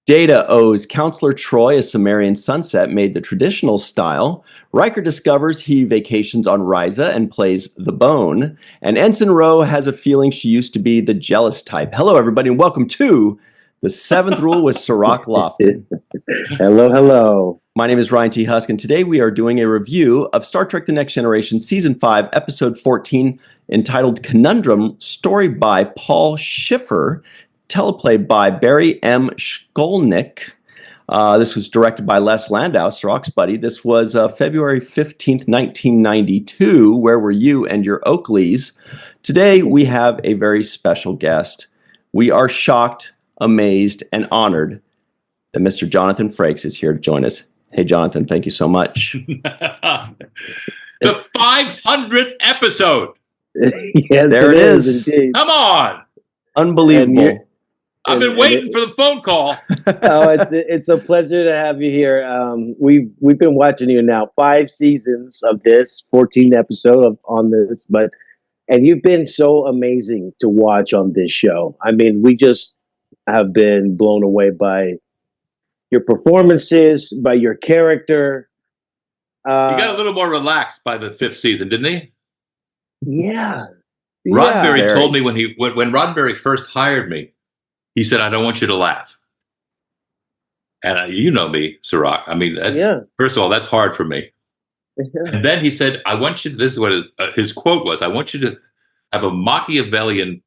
Data owes Counselor Troi a Sumerian sunset made the traditional style. Riker discovers he vacations on Risa and plays the bone. And Ensign Ro has a feeling she used to be the jealous type. Hello, everybody, and welcome to The Seventh Rule with Sirach Lofton. Hello, hello. My name is Ryan T. Husk, and today we are doing a review of Star Trek The Next Generation Season 5, Episode 14, entitled Conundrum, story by Paul Schiffer, teleplay by Barry M. Skolnick. This was directed by Les Landau, Sirach's buddy. This was February 15th, 1992. Where were you and your Oakleys? Today, we have a very special guest. We are shocked, amazed, and honored that Mr. Jonathan Frakes is here to join us. Hey, Jonathan, thank you so much. The 500th episode. Yes, there it is. Indeed. Come on. Unbelievable. I've been waiting for the phone call. Oh, it's a pleasure to have you here. We've been watching you now 5 seasons of this, 14 episode on this, and you've been so amazing to watch on this show. I mean, we just have been blown away by your performances, by your character. He got a little more relaxed by the 5th season, didn't he? Yeah. Roddenberry told me when Roddenberry first hired me, he said, "I don't want you to laugh." And you know me, Sirach. I mean, first of all, that's hard for me. And then he said, "I want you." This is what his quote was: "I want you to have a Machiavellian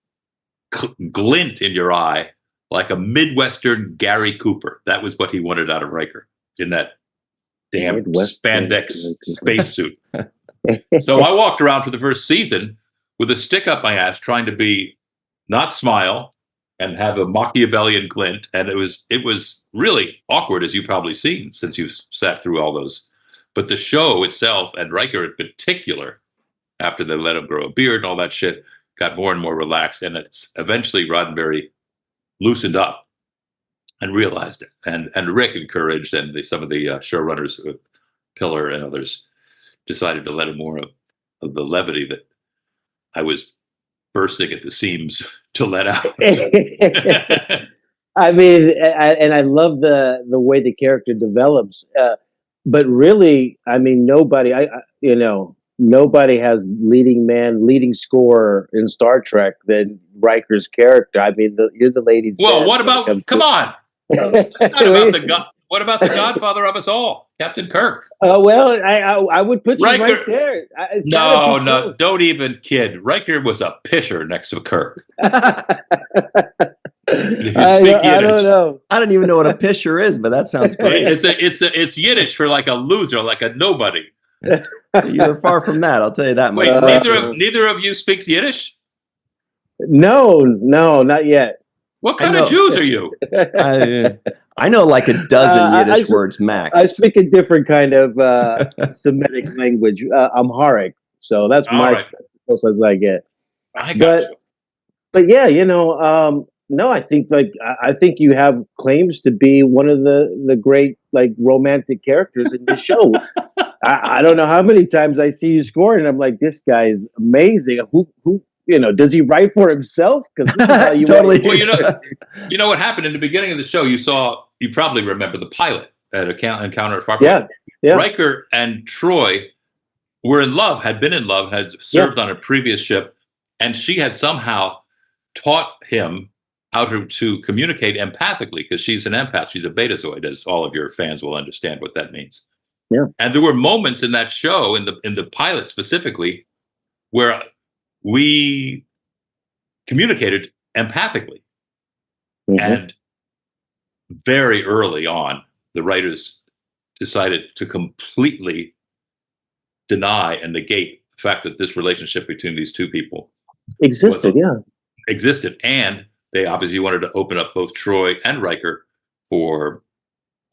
glint in your eye, like a Midwestern Gary Cooper." That was what he wanted out of Riker in that damn spandex spacesuit. So I walked around for the first season with a stick up my ass, trying to not smile and have a Machiavellian glint, and it was really awkward, as you've probably seen since you've sat through all those. But the show itself, and Riker in particular, after they let him grow a beard and all that shit, got more and more relaxed, and it's eventually Roddenberry loosened up and realized it, and Rick encouraged, and some of the showrunners, Pillar and others, decided to let him more of the levity that I was bursting at the seams to let out. I mean, and I love the way the character develops, but really, I mean, nobody has leading scorer in Star Trek than Riker's character. I mean, you're the ladies. Well, what about? Come on. What about the Godfather of us all, Captain Kirk? Well, I would put you Riker, right there. No, don't even kid. Riker was a pisher next to Kirk. If you speak Yiddish, I don't know. I don't even know what a pisher is, but that sounds great. It's Yiddish for like a loser, like a nobody. You're far from that, I'll tell you that much. Wait, neither of you speaks Yiddish? No, not yet. What kind of Jews are you? I know like a dozen Yiddish words max. I speak a different kind of Semitic language, Amharic. So that's as close as I get. I got you. But yeah, no, I think you have claims to be one of the great romantic characters in the show. I don't know how many times I see you scoring, and I'm like, this guy is amazing. Who does he write for himself? Because totally. Well, you know what happened in the beginning of the show. You probably remember the pilot at Encounter at Farpoint. Yeah. Riker and Troi were in love, had been in love, had served on a previous ship, and she had somehow taught him how to communicate empathically, because she's an empath. She's a betazoid, as all of your fans will understand what that means. Yeah. And there were moments in that show, in the pilot specifically, where we communicated empathically. Mm-hmm. And very early on, the writers decided to completely deny and negate the fact that this relationship between these two people existed. And they obviously wanted to open up both Troi and Riker for,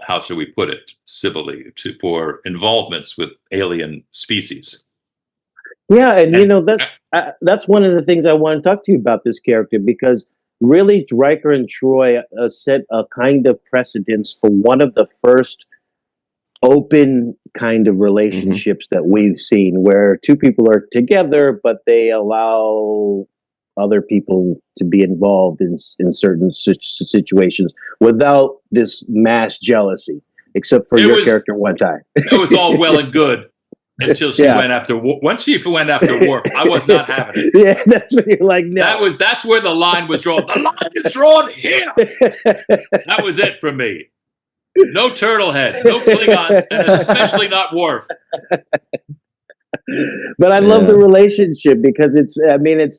how should we put it civilly, for involvements with alien species. Yeah, and that's one of the things I want to talk to you about this character, because really Riker and Troi set a kind of precedence for one of the first open kind of relationships that we've seen, where two people are together, but they allow other people to be involved in certain situations without this mass jealousy, except for your character one time. It was all well and good until she went after. Once she went after Worf, I was not having it. Yeah, that's when you're like, no. That's where the line was drawn. The line is drawn here. That was it for me. No turtlehead, no Klingons, and especially not Worf. But I love the relationship because it's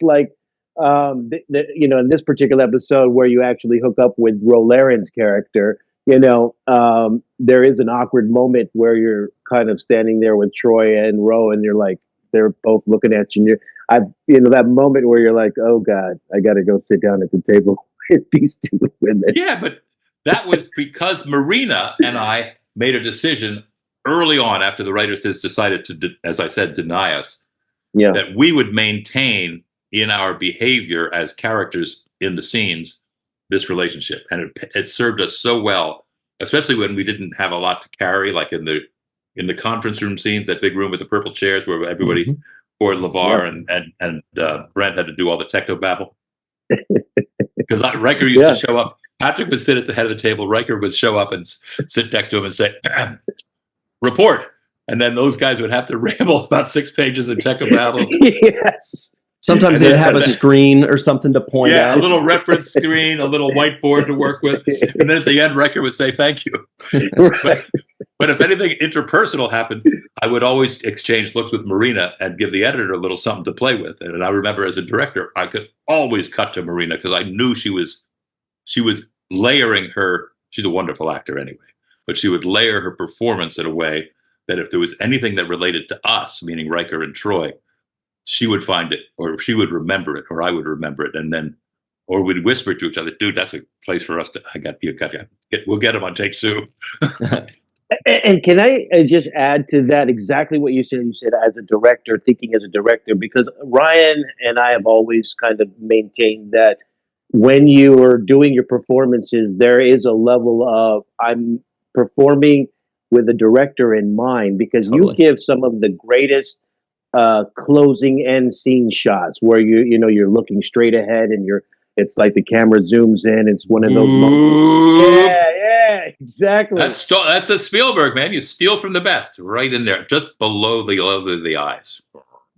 like, in this particular episode where you actually hook up with Rolairen's character, there is an awkward moment where you're kind of standing there with Troi and Ro, and you're like, they're both looking at you, and that moment where you're like, oh God, I got to go sit down at the table with these two women. Yeah, but that was because Marina and I made a decision early on after the writers just decided to, as I said, deny us, that we would maintain in our behavior as characters in the scenes this relationship. And it served us so well, especially when we didn't have a lot to carry, like in the conference room scenes, that big room with the purple chairs where everybody, or LeVar and Brent had to do all the techno babble. Because Riker used to show up. Patrick would sit at the head of the table. Riker would show up and sit next to him and say, report. And then those guys would have to ramble about 6 pages of technobabble. Yes. Sometimes they'd have a screen or something to point at. Yeah, a little reference screen, a little whiteboard to work with. And then at the end, Riker would say, thank you. But if anything interpersonal happened, I would always exchange looks with Marina and give the editor a little something to play with. And I remember as a director, I could always cut to Marina because I knew she was layering her. She's a wonderful actor anyway, but she would layer her performance in a way that if there was anything that related to us, meaning Riker and Troi, she would find it, or she would remember it, or I would remember it, and then, or we'd whisper to each other, "Dude, that's a place for us to. We'll get him on take 2." And can I just add to that exactly what you said? You said as a director, thinking as a director, because Ryan and I have always kind of maintained that when you are doing your performances, there is a level of I'm performing with a director in mind, because you give some of the greatest closing end scene shots where you're looking straight ahead and it's like the camera zooms in. It's one of those moments. Yeah, exactly. That's a Spielberg, man. You steal from the best, right in there, just below the eyes.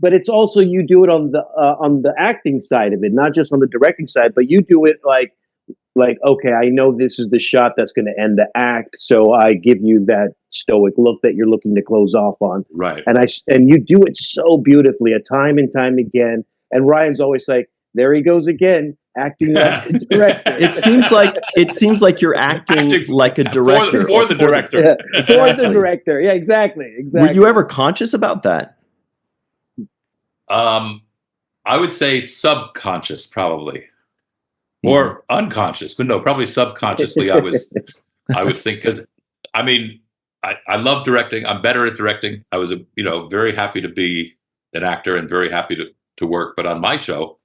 But it's also, you do it on the acting side of it, not just on the directing side, but you do it like, okay, I know this is the shot that's going to end the act, so I give you that stoic look that you're looking to close off on. Right. And you do it so beautifully, time and time again. And Ryan's always like, there he goes again, acting like a director. It seems like you're acting like a director for the director. Yeah, for the director. Yeah, exactly. Were you ever conscious about that? I would say subconscious, probably. Or unconscious, but no, probably subconsciously. I was thinking, because I love directing. I'm better at directing. I was very happy to be an actor and very happy to work. But on my show,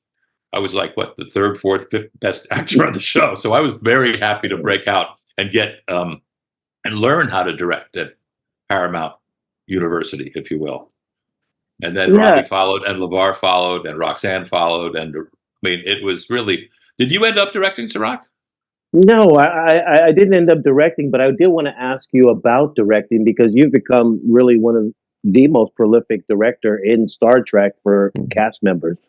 I was like, the third, fourth, fifth best actor on the show. So I was very happy to break out and get and learn how to direct at Paramount University, if you will. And then Robbie followed, and LeVar followed, and Roxanne followed, and it was really. Did you end up directing, Sirach? No, I didn't end up directing, but I did want to ask you about directing, because you've become really one of the most prolific director in Star Trek for cast members.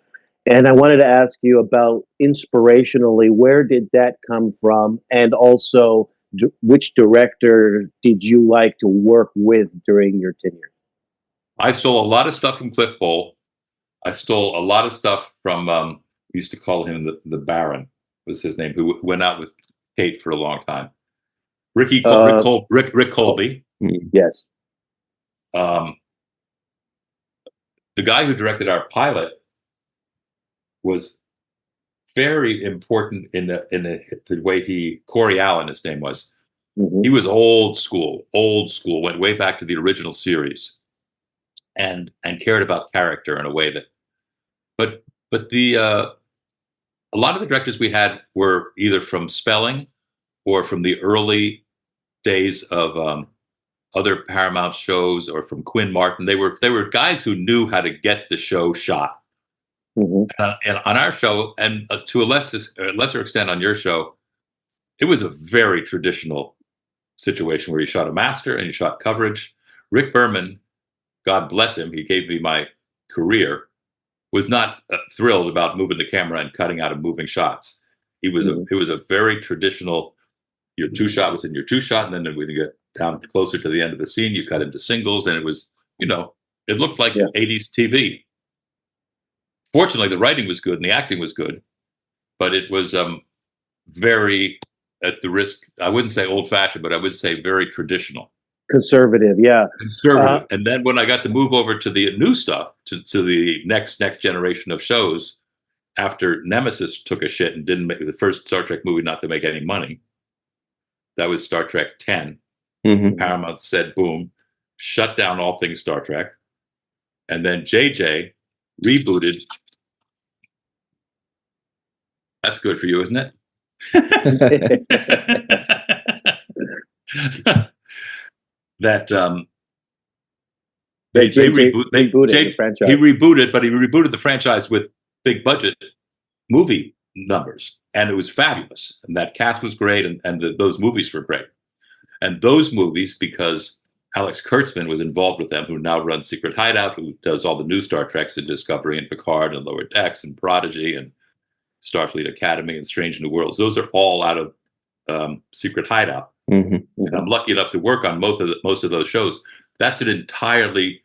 And I wanted to ask you about, inspirationally, where did that come from? And also, which director did you like to work with during your tenure? I stole a lot of stuff from Cliff Bowl. I stole a lot of stuff from... we used to call him the Baron, was his name, who went out with Kate for a long time. Rick Colby. Yes. The guy who directed our pilot was very important in the way Corey Allen, his name was. He was old school, went way back to the original series, and cared about character in a way that, but a lot of the directors we had were either from Spelling or from the early days of other Paramount shows, or from Quinn Martin. They were guys who knew how to get the show shot. And on our show, and to a lesser extent on your show, it was a very traditional situation where you shot a master and you shot coverage. Rick Berman, God bless him, he gave me my career, was not thrilled about moving the camera and cutting out of moving shots. It was a very traditional, your two shot was in your two shot, and then when you get down closer to the end of the scene, you cut into singles, and it was, it looked like 80s TV. Fortunately, the writing was good and the acting was good, but it was very, at the risk, I wouldn't say old-fashioned, but I would say very traditional. Conservative, yeah. Conservative. And then when I got to move over to the new stuff, to the next generation of shows, after Nemesis took a shit and didn't make the first Star Trek movie not to make any money, that was Star Trek 10. Paramount said, boom, shut down all things Star Trek. And then JJ rebooted. That's good for you, isn't it? That they rebooted the franchise. He rebooted, but he rebooted the franchise with big budget movie numbers, and it was fabulous. And that cast was great, and those movies were great. And those movies, because Alex Kurtzman was involved with them, who now runs Secret Hideout, who does all the new Star Treks and Discovery and Picard and Lower Decks and Prodigy and Starfleet Academy and Strange New Worlds. Those are all out of Secret Hideout. And I'm lucky enough to work on most of those shows. That's an entirely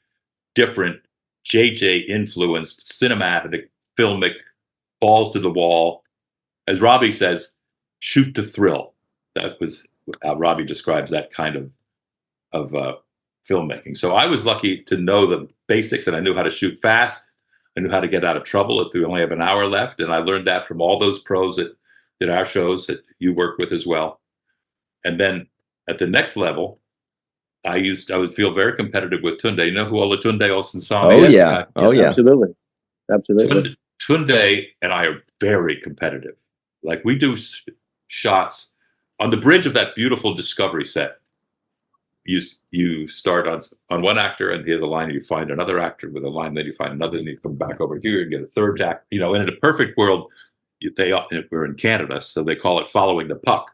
different JJ influenced cinematic, filmic, balls to the wall. As Robbie says, shoot to thrill. That was how Robbie describes that kind of filmmaking. So I was lucky to know the basics, and I knew how to shoot fast. I knew how to get out of trouble if we only have an hour left. And I learned that from all those pros that did our shows that you worked with as well. And then at the next level, I would feel very competitive with Tunde. You know who Olatunde Osunsami is? Yeah. Absolutely. Tunde and I are very competitive. Like, we do shots on the bridge of that beautiful Discovery set. You start on one actor and he has a line, and you find another actor with a line, then you find another, and you come back over here and get a third act. And in a perfect world, we're in Canada, so they call it following the puck.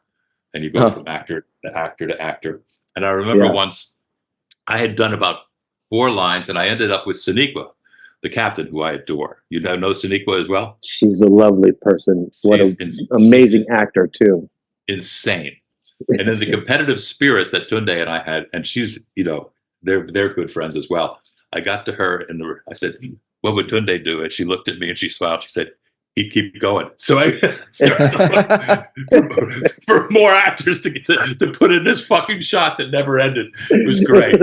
And you go from actor to actor to actor. And I remember once I had done about 4 lines, and I ended up with Sonequa, the captain, who I adore. You know Sonequa as well? She's a lovely person. What an amazing actor, too. Insane. And then the competitive spirit that Tunde and I had, and she's, they're good friends as well. I got to her and I said, what would Tunde do? And she looked at me and she smiled. She said, he'd keep going. So I started for more actors to put in this fucking shot that never ended. It was great.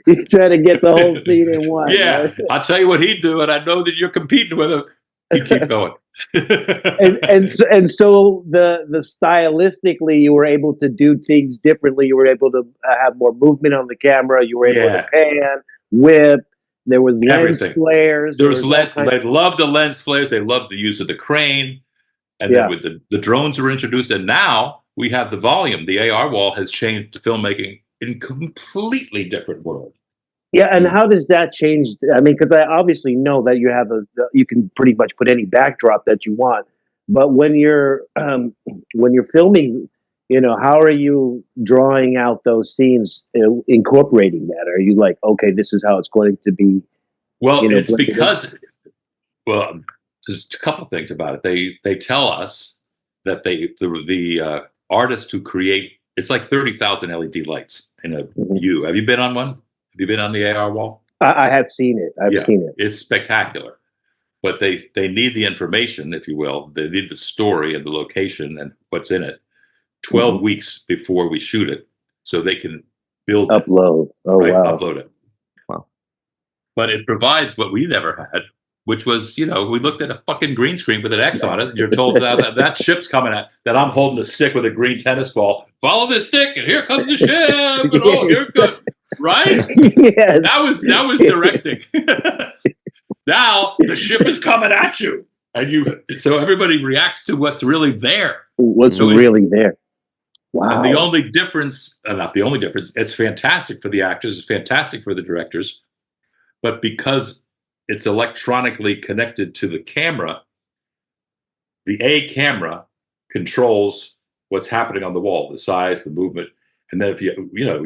He's trying to get the whole scene in one. Yeah, right? I'll tell you what he'd do, and I know that you're competing with him. He'd keep going. and so the stylistically, you were able to do things differently. You were able to have more movement on the camera. You were able to pan, whip. There was lens flares. There was lens. They loved the lens flares. They loved the use of the crane. And then with the drones were introduced. And now we have the volume. The AR wall has changed filmmaking in a completely different world. Yeah, and how does that change? I mean, because I obviously know that you have you can pretty much put any backdrop that you want. But when you're filming, how are you drawing out those scenes, incorporating that? Are you like, okay, this is how it's going to be? Well, it's because, there's a couple of things about it. They tell us that the artists who create, it's like 30,000 LED lights in a view. Have you been on one? Have you been on the AR wall? I have seen it. I've seen it. It's spectacular. But they need the information, if you will. They need the story and the location and what's in it 12 weeks before we shoot it, so they can build upload. Upload it. Wow. But it provides what we never had, which was, we looked at a fucking green screen with an X on it, and you're told that ship's coming at, that I'm holding a stick with a green tennis ball. Follow this stick, and here comes the ship, and you're good. Right? Yes. That was directing. Now the ship is coming at you, and so everybody reacts to what's really there. What's really there? Wow. And the only difference, not the only difference, it's fantastic for the actors, it's fantastic for the directors, but because it's electronically connected to the camera. The A camera controls what's happening on the wall, the size, the movement. And then if you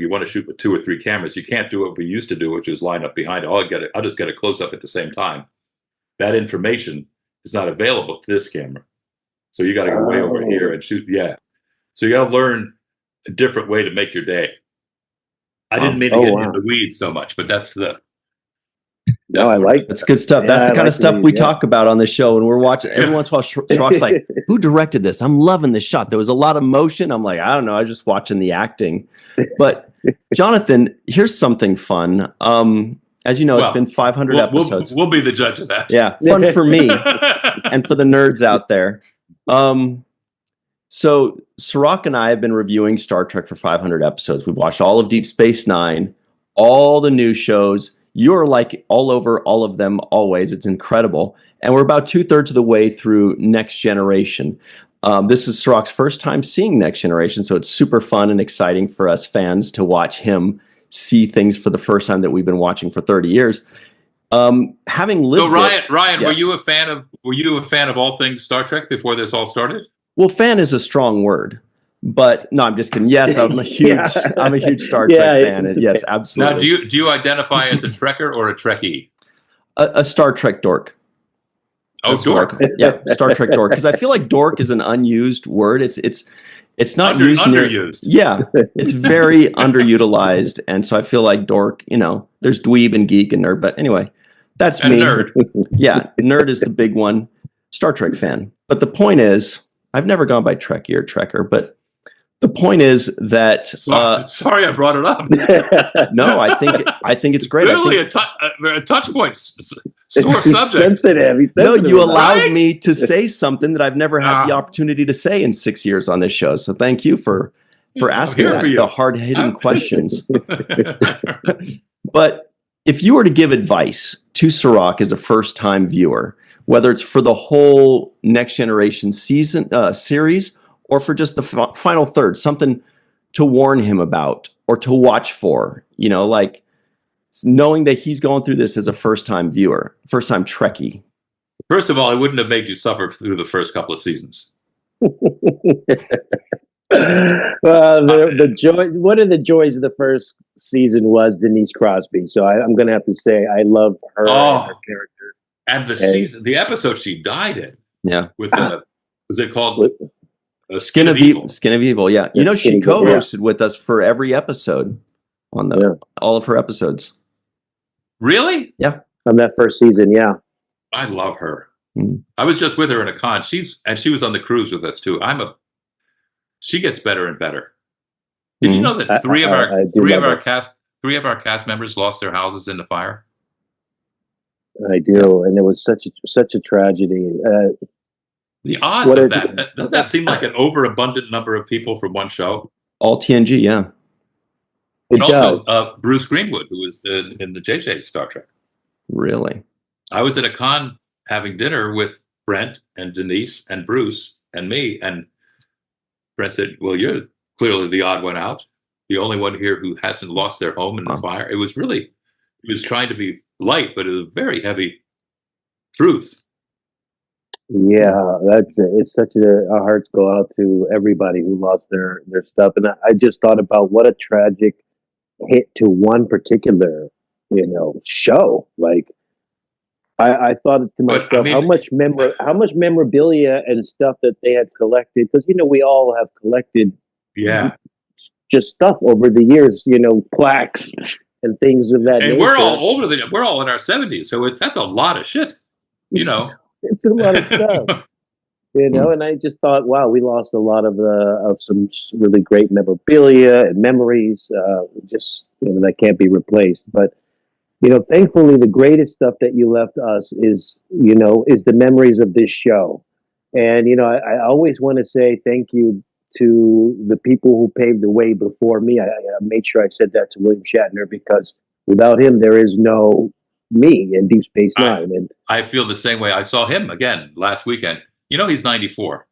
want to shoot with 2 or 3 cameras, you can't do what we used to do, which is line up behind it. I'll just get a close up at the same time. That information is not available to this camera. So you got to go way over here and shoot. Yeah. So you got to learn a different way to make your day. I didn't mean to get in the weeds so much, but that's the. That's good stuff. Yeah, that's the kind of stuff we talk about on the show, and we're watching. Every once in a while, Srock's like, "Who directed this? I'm loving this shot. There was a lot of motion." I'm like, "I don't know. I was just watching the acting." But Jonathan, here's something fun. As you know, it's been 500 episodes. We'll be the judge of that. Yeah, fun for me and for the nerds out there. So Srock and I have been reviewing Star Trek for 500 episodes. We've watched all of Deep Space Nine, all the new shows. You're like all over all of them always. It's incredible. And we're about 2/3 of the way through Next Generation. This is Srock's first time seeing Next Generation, so it's super fun and exciting for us fans to watch him see things for the first time that we've been watching for 30 years. Having lived Ryan, yes. Were you a fan of all things Star Trek before this all started? Well, fan is a strong word. But no, I'm just kidding. Yes, I'm a huge Star Trek fan. And yes, absolutely. Now, do you identify as a Trekker or a Trekkie? A Star Trek dork. Oh, dork. Yeah, Star Trek dork. Because I feel like dork is an unused word. It's not underused. Yeah, it's very underutilized, and so I feel like dork. There's dweeb and geek and nerd, but anyway, that's me. Nerd. Yeah, nerd is the big one. Star Trek fan. But the point is, I've never gone by Trekkie or Trekker, but. The point is that sorry I brought it up. No, I think it's great. Clearly a touch point, sore subject. Sensitive. No, you allowed me to say something that I've never had the opportunity to say in 6 years on this show. So thank you for asking the hard-hitting questions. But if you were to give advice to Srock as a first-time viewer, whether it's for the whole Next Generation series. Or for just the final third, something to warn him about or to watch for, like knowing that he's going through this as a first-time viewer, first-time Trekkie. First of all, I wouldn't have made you suffer through the first couple of seasons. The joy. One of the joys of the first season was Denise Crosby. So I'm going to have to say I love her and her character. And the episode she died in. Yeah. With was it called? Skin of Evil, yeah. She co-hosted with us for every episode on all of her episodes. Really? Yeah. On that first season, yeah. I love her. Mm-hmm. I was just with her in a con. She was on the cruise with us too. She gets better and better. Did you know that three of our cast members lost their houses in the fire? I do, and it was such a tragedy. The odds of that. Doesn't that seem like an overabundant number of people from one show? All TNG, yeah. And also Bruce Greenwood, who was in the JJ Star Trek. Really? I was at a con having dinner with Brent and Denise and Bruce and me, and Brent said, well, you're clearly the odd one out. The only one here who hasn't lost their home in the fire. He was trying to be light, but it was a very heavy truth. Yeah, it's such our hearts go out to everybody who lost their stuff. And I just thought about what a tragic hit to one particular, show. Like I thought to myself, how much memorabilia and stuff that they had collected, because we all have collected just stuff over the years, plaques and things of that nature. And we're all older than we're all in our 70s, so that's a lot of shit, It's a lot of stuff, and I just thought, wow, we lost a lot of some really great memorabilia and memories, that can't be replaced. But, thankfully the greatest stuff that you left us is the memories of this show. And, I always want to say thank you to the people who paved the way before me. I made sure I said that to William Shatner, because without him, there is no me in Deep Space Nine. And I feel the same way. I saw him again last weekend. He's 94.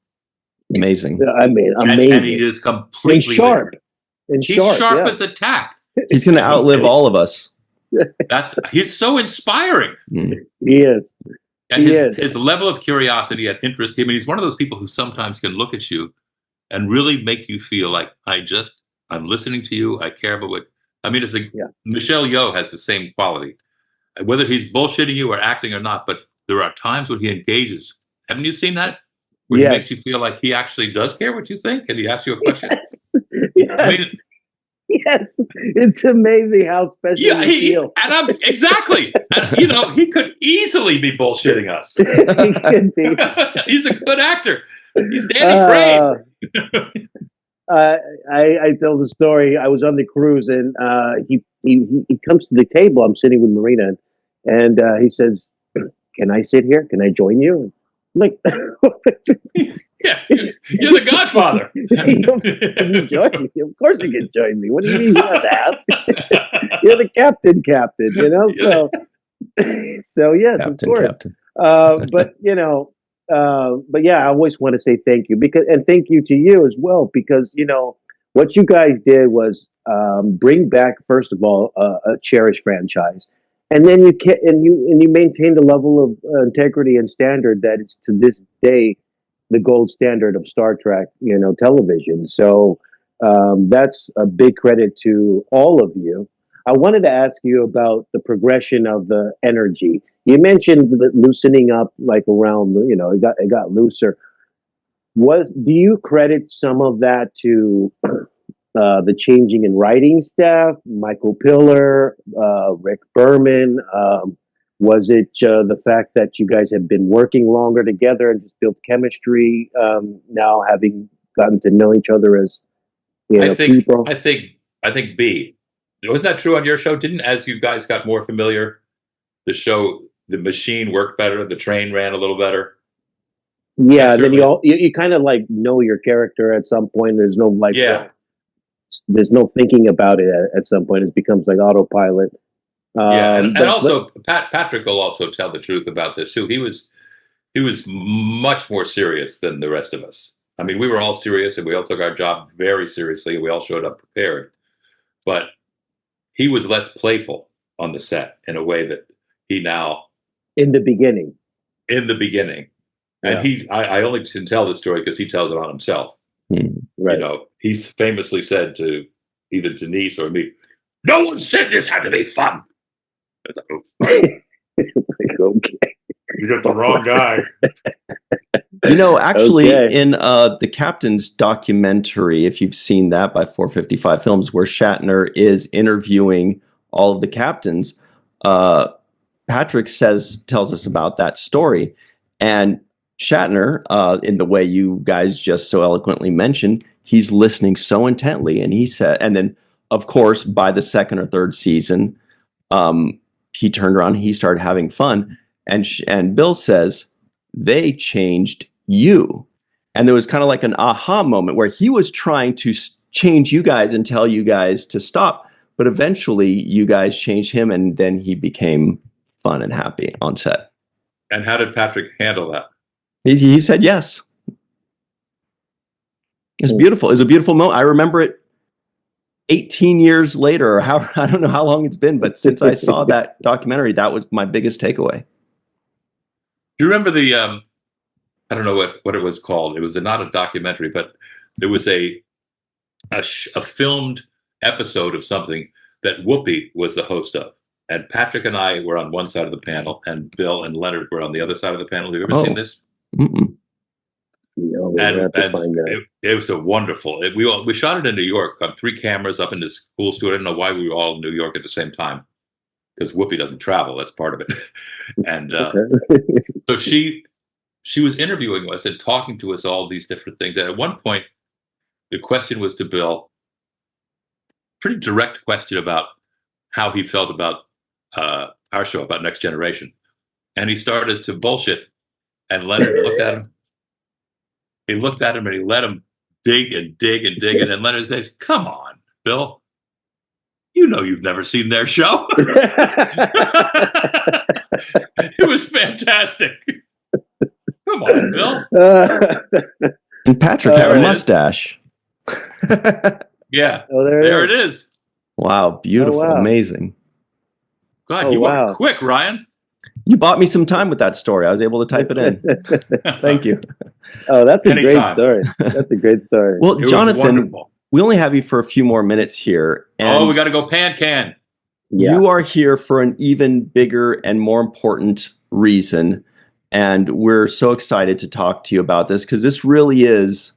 Amazing. Amazing. And he is completely sharp. He's sharp as a tack. He's going to outlive all of us. He's so inspiring. He is. And his level of curiosity and interest, I mean, he's one of those people who sometimes can look at you and really make you feel like, I'm listening to you, I care about what, I mean, it's like Michelle Yeoh has the same quality. Whether he's bullshitting you or acting or not, but there are times when he engages. Haven't you seen that? Where he makes you feel like he actually does care what you think and he asks you a question? Yes. I mean, yes, it's amazing how special you feel. Exactly. And, he could easily be bullshitting us. He could be. He's a good actor. He's Danny Crane. I tell the story. I was on the cruise, and he comes to the table. I'm sitting with Marina, and he says, "Can I sit here? Can I join you?" I'm like, yeah, you're the Godfather. Can you join me? Of course you can join me. What do you mean you have to ask? You're the captain, So yes, captain, of course. Captain. But yeah, I always want to say thank you and thank you to you as well, because what you guys did was bring back, first of all, a cherished franchise, and then you maintained a level of integrity and standard that is to this day the gold standard of Star Trek, television. So that's a big credit to all of you. I wanted to ask you about the progression of the energy. You mentioned the loosening up, like around, it got looser. Do you credit some of that to the changing in writing staff, Michael Piller, Rick Berman? Was it the fact that you guys have been working longer together and just built chemistry, now having gotten to know each other as people? I think B. Wasn't that true on your show? As you guys got more familiar, the machine worked better, the train ran a little better? Yeah, then you kind of like know your character at some point. There's no there's no thinking about it at some point. It becomes like autopilot. And also Patrick will also tell the truth about this too. He was much more serious than the rest of us. I mean, we were all serious and we all took our job very seriously and we all showed up prepared. But he was less playful on the set in a way that he now. In the beginning. And I only can tell this story because he tells it on himself. Right. He's famously said to either Denise or me, "No one said this had to be fun." Okay. You got the wrong guy. Actually, in the Captain's documentary, if you've seen that by 455 Films, where Shatner is interviewing all of the captains, Patrick tells us about that story. And Shatner, in the way you guys just so eloquently mentioned, he's listening so intently. And he said, and then, of course, by the second or third season, he turned around and he started having fun. And Bill says, they changed you. And there was kind of like an aha moment where he was trying to change you guys and tell you guys to stop. But eventually you guys changed him and then he became fun and happy on set. And how did Patrick handle that? He said yes. It's beautiful. It was a beautiful moment. I remember it 18 years later, or I don't know how long it's been, but since I saw that documentary, that was my biggest takeaway. Do you remember the, I don't know what it was called. It was not a documentary, but there was a filmed episode of something that Whoopi was the host of. And Patrick and I were on one side of the panel, and Bill and Leonard were on the other side of the panel. Have you ever seen this? Mm-mm. No, and it was a wonderful. We shot it in New York on 3 cameras up in this cool studio. I don't know why we were all in New York at the same time, because Whoopi doesn't travel. That's part of it. And so she was interviewing us and talking to us all these different things. And at one point, the question was to Bill, pretty direct question about how he felt about our show, about Next Generation. And he started to bullshit. And Leonard looked at him. He looked at him and he let him dig and dig and dig. And then Leonard said, "Come on, Bill. You know you've never seen their show." It was fantastic. Come on, Bill. And Patrick had a mustache. Yeah. Oh, there it is. Wow. Beautiful. Oh, wow. Amazing. God, you are quick, Ryan. You bought me some time with that story. I was able to type it in. Thank you. Oh, that's a great story. That's a great story. Well, Jonathan, we only have you for a few more minutes here. And we got to go Pan-Can. You are here for an even bigger and more important reason. And we're so excited to talk to you about this because this really is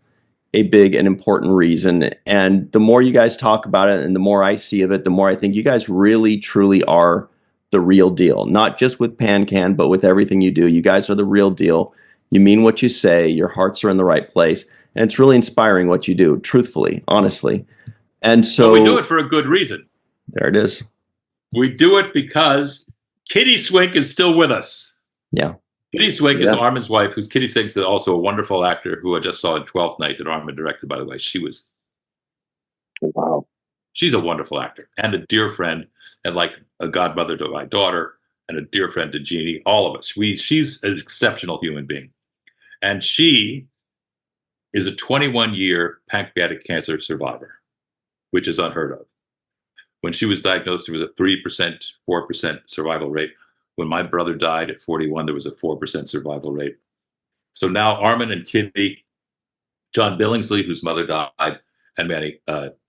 a big and important reason. And the more you guys talk about it and the more I see of it, the more I think you guys really, truly are the real deal. Not just with Pan-Can, but with everything you do. You guys are the real deal. You mean what you say. Your hearts are in the right place. And it's really inspiring what you do, truthfully, honestly. And so we do it for a good reason. There it is. We do it because Kitty Swink is still with us. Yeah. Kitty Swink is Armin's wife, who's Kitty Swink is also a wonderful actor who I just saw in 12th Night that Armin directed, by the way. She was... Wow. She's a wonderful actor and a dear friend and like a godmother to my daughter and a dear friend to Jeannie, all of us. She's an exceptional human being. And she is a 21-year pancreatic cancer survivor, which is unheard of. When she was diagnosed, there was a 3%, 4% survival rate. When my brother died at 41, there was a 4% survival rate. So now Armin and Kitty, John Billingsley, whose mother died, and Manny,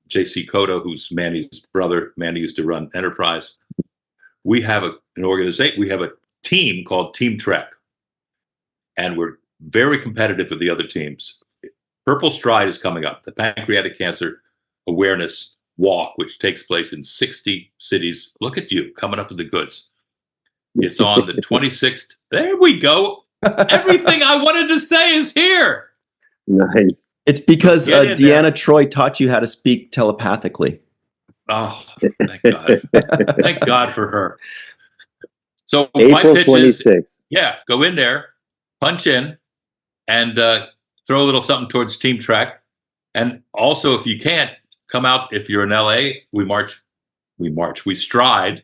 J.C. Cotto, who's Manny's brother. Manny used to run Enterprise. We have an organization. We have a team called Team Trek, and we're very competitive with the other teams. Purple Stride is coming up, the Pancreatic Cancer Awareness Walk, which takes place in 60 cities. Look at you, coming up with the goods. It's on the 26th. There we go. Everything I wanted to say is here. Nice. It's because Deanna Troi taught you how to speak telepathically. Oh, thank God. Thank God for her. So April my pitch 26th. is, go in there, punch in, and throw a little something towards Team Trek. And also, if you can't, come out. If you're in LA, we stride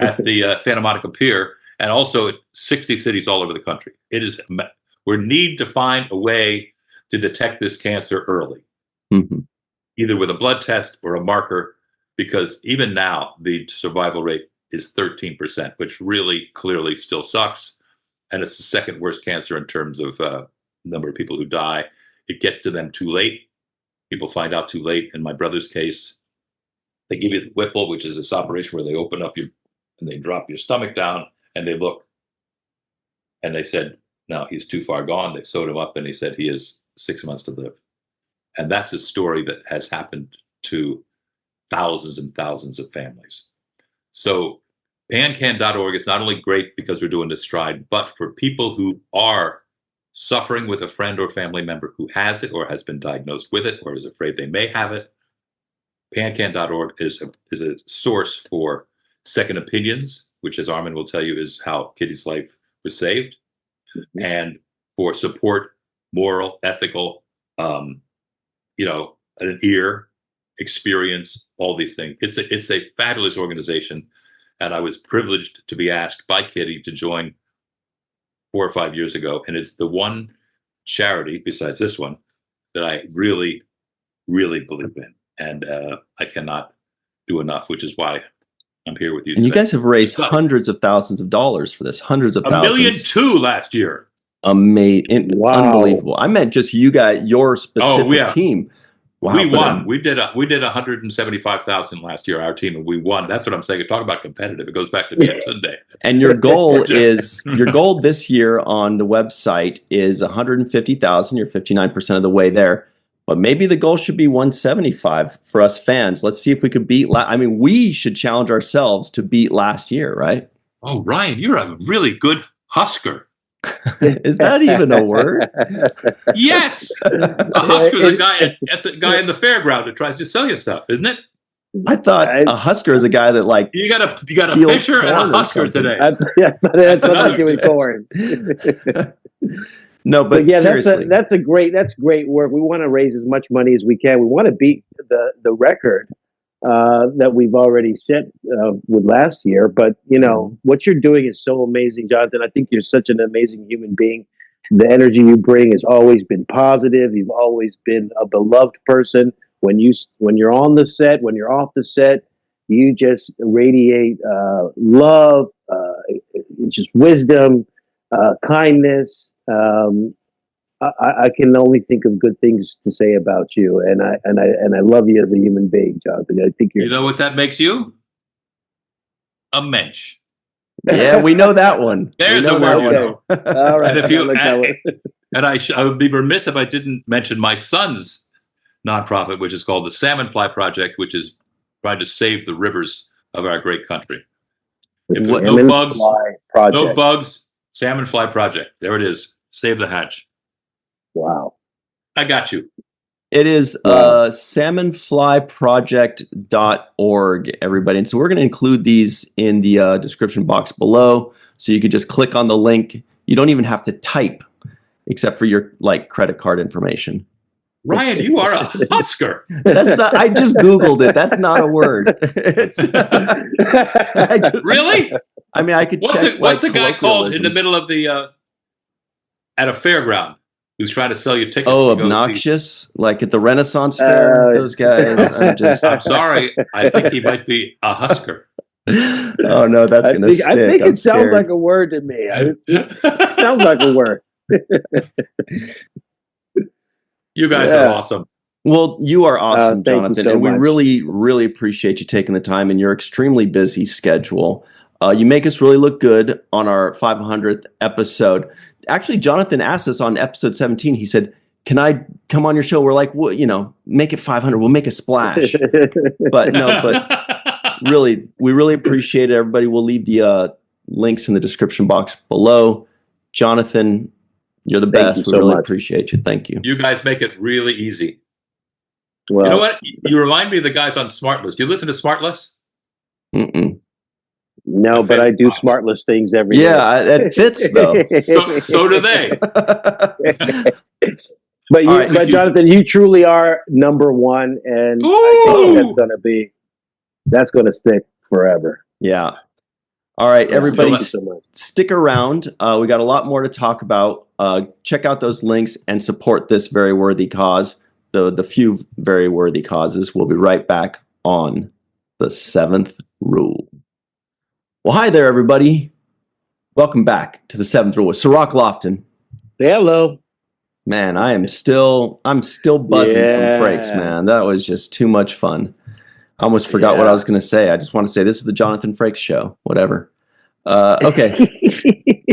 at the Santa Monica Pier, and also at 60 cities all over the country. We need to find a way to detect this cancer early, either with a blood test or a marker, because even now the survival rate is 13%, which really clearly still sucks. And it's the second worst cancer in terms of number of people who die. It gets to them too late. People find out too late. In my brother's case, they give you the Whipple, which is this operation where they open up and they drop your stomach down and they look. And they said, no, he's too far gone. They sewed him up and he said he has 6 months to live. And that's a story that has happened to thousands and thousands of families. So pancan.org is not only great because we're doing this stride, but for people who are suffering with a friend or family member who has it or has been diagnosed with it or is afraid they may have it, pancan.org is a source for second opinions, which, as Armin will tell you, is how Kitty's life was saved, and for support, moral, ethical, an ear, experience, all these things. It's a fabulous organization, and I was privileged to be asked by Kitty to join 4 or 5 years ago, and it's the one charity besides this one that I really, really believe in, and I cannot do enough, which is why I'm here with you. And today. You guys have raised hundreds of thousands of dollars for this. Hundreds of thousands. $1.2 million last year. Amazing! Wow. Unbelievable. I meant just you guys, your specific team. Wow, we won. We did 175,000 last year. Our team, and we won. That's what I'm saying. Talk about competitive. It goes back to Sunday. And your goal your goal this year on the website is 150,000. You're 59% of the way there. But maybe the goal should be 175 for us fans. Let's see if we could beat. We should challenge ourselves to beat last year, right? Oh, Ryan, you're a really good Husker. Is that even a word? Yes, a Husker is a guy. That's a guy in the fairground that tries to sell you stuff, isn't it? I thought a Husker is a guy that you got a Fisher and a Husker today. That's what I'm doing forward. No, but seriously, that's great work. We want to raise as much money as we can. We want to beat the record that we've already set with last year. But what you're doing is so amazing, Jonathan. I think you're such an amazing human being. The energy you bring has always been positive. You've always been a beloved person. When you're on the set, when you're off the set, You just radiate love, just wisdom, kindness. I can only think of good things to say about you, and I love you as a human being, Jonathan. I think you're. You know what that makes you? A mensch. Yeah, we know that one. There's a word you know. All right. And I would be remiss if I didn't mention my son's nonprofit, which is called the Salmon Fly Project, which is trying to save the rivers of our great country. No bugs, Salmon Fly Project. There it is. Save the hatch. Wow. I got you. It is salmonflyproject.org, everybody. And so we're going to include these in the description box below. So you could just click on the link. You don't even have to type, except for your credit card information. Ryan, you are a husker. That's not. I just Googled it. That's not a word. Really? I mean, I could check. What's the guy called in the middle of the at a fairground who's trying to sell you tickets? Oh, obnoxious! Like at the Renaissance Fair. Those guys. I'm sorry. I think he might be a husker. Oh no, that's gonna stick. I think it sounds like a word to me. It sounds like a word. You guys are awesome. Well, you are awesome, Jonathan, so and we much. really, really appreciate you taking the time in your extremely busy schedule. You make us really look good on our 500th episode. Actually, Jonathan asked us on episode 17. He said, "Can I come on your show?" We're like, "Well, make it 500. We'll make a splash." But really, we really appreciate it. Everybody, we'll leave the links in the description box below. Jonathan, you're the best. We really appreciate you. Thank you. You guys make it really easy. Well, you know what? You remind me of the guys on Smartless. Do you listen to Smartless? Mm-mm. No, but I do Smartless things every day. Yeah, it fits though. So do they. But Jonathan, you truly are number one, and I think that's going to stick forever. Yeah. All right, everybody, stick around. We got a lot more to talk about. Check out those links and support this very worthy cause. The few very worthy causes. We'll be right back on the 7th Rule. Well, hi there, everybody. Welcome back to the 7th Rule with Ciroc Lofton. Hello. Man, I'm still buzzing from Frakes, man. That was just too much fun. I almost forgot what I was going to say. I just want to say this is the Jonathan Frakes show. Whatever. Okay.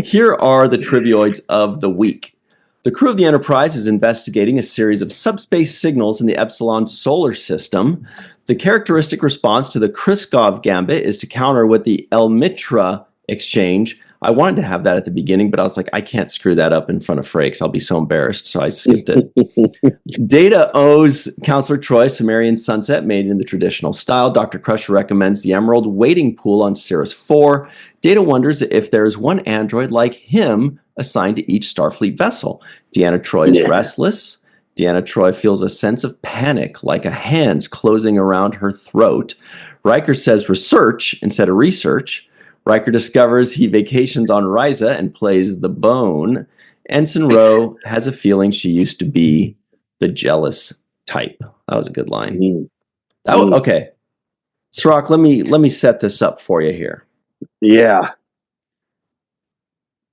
Here are the trivioids of the week. The crew of the Enterprise is investigating a series of subspace signals in the Epsilon solar system. The characteristic response to the Kriskov gambit is to counter with the Elmitra exchange. I wanted to have that at the beginning, but I was like, I can't screw that up in front of Frakes. I'll be so embarrassed, so I skipped it. Data owes Counselor Troi Sumerian sunset made in the traditional style. Dr. Crusher recommends the Emerald waiting pool on Cirrus 4. Data wonders if there is one android like him assigned to each Starfleet vessel. Deanna Troi is restless. Deanna Troi feels a sense of panic, like a hand's closing around her throat. Riker says research instead of research. Riker discovers he vacations on Risa and plays the bone. Ensign Ro has a feeling she used to be the jealous type. That was a good line. Okay. Ciroc, let me set this up for you here. Yeah.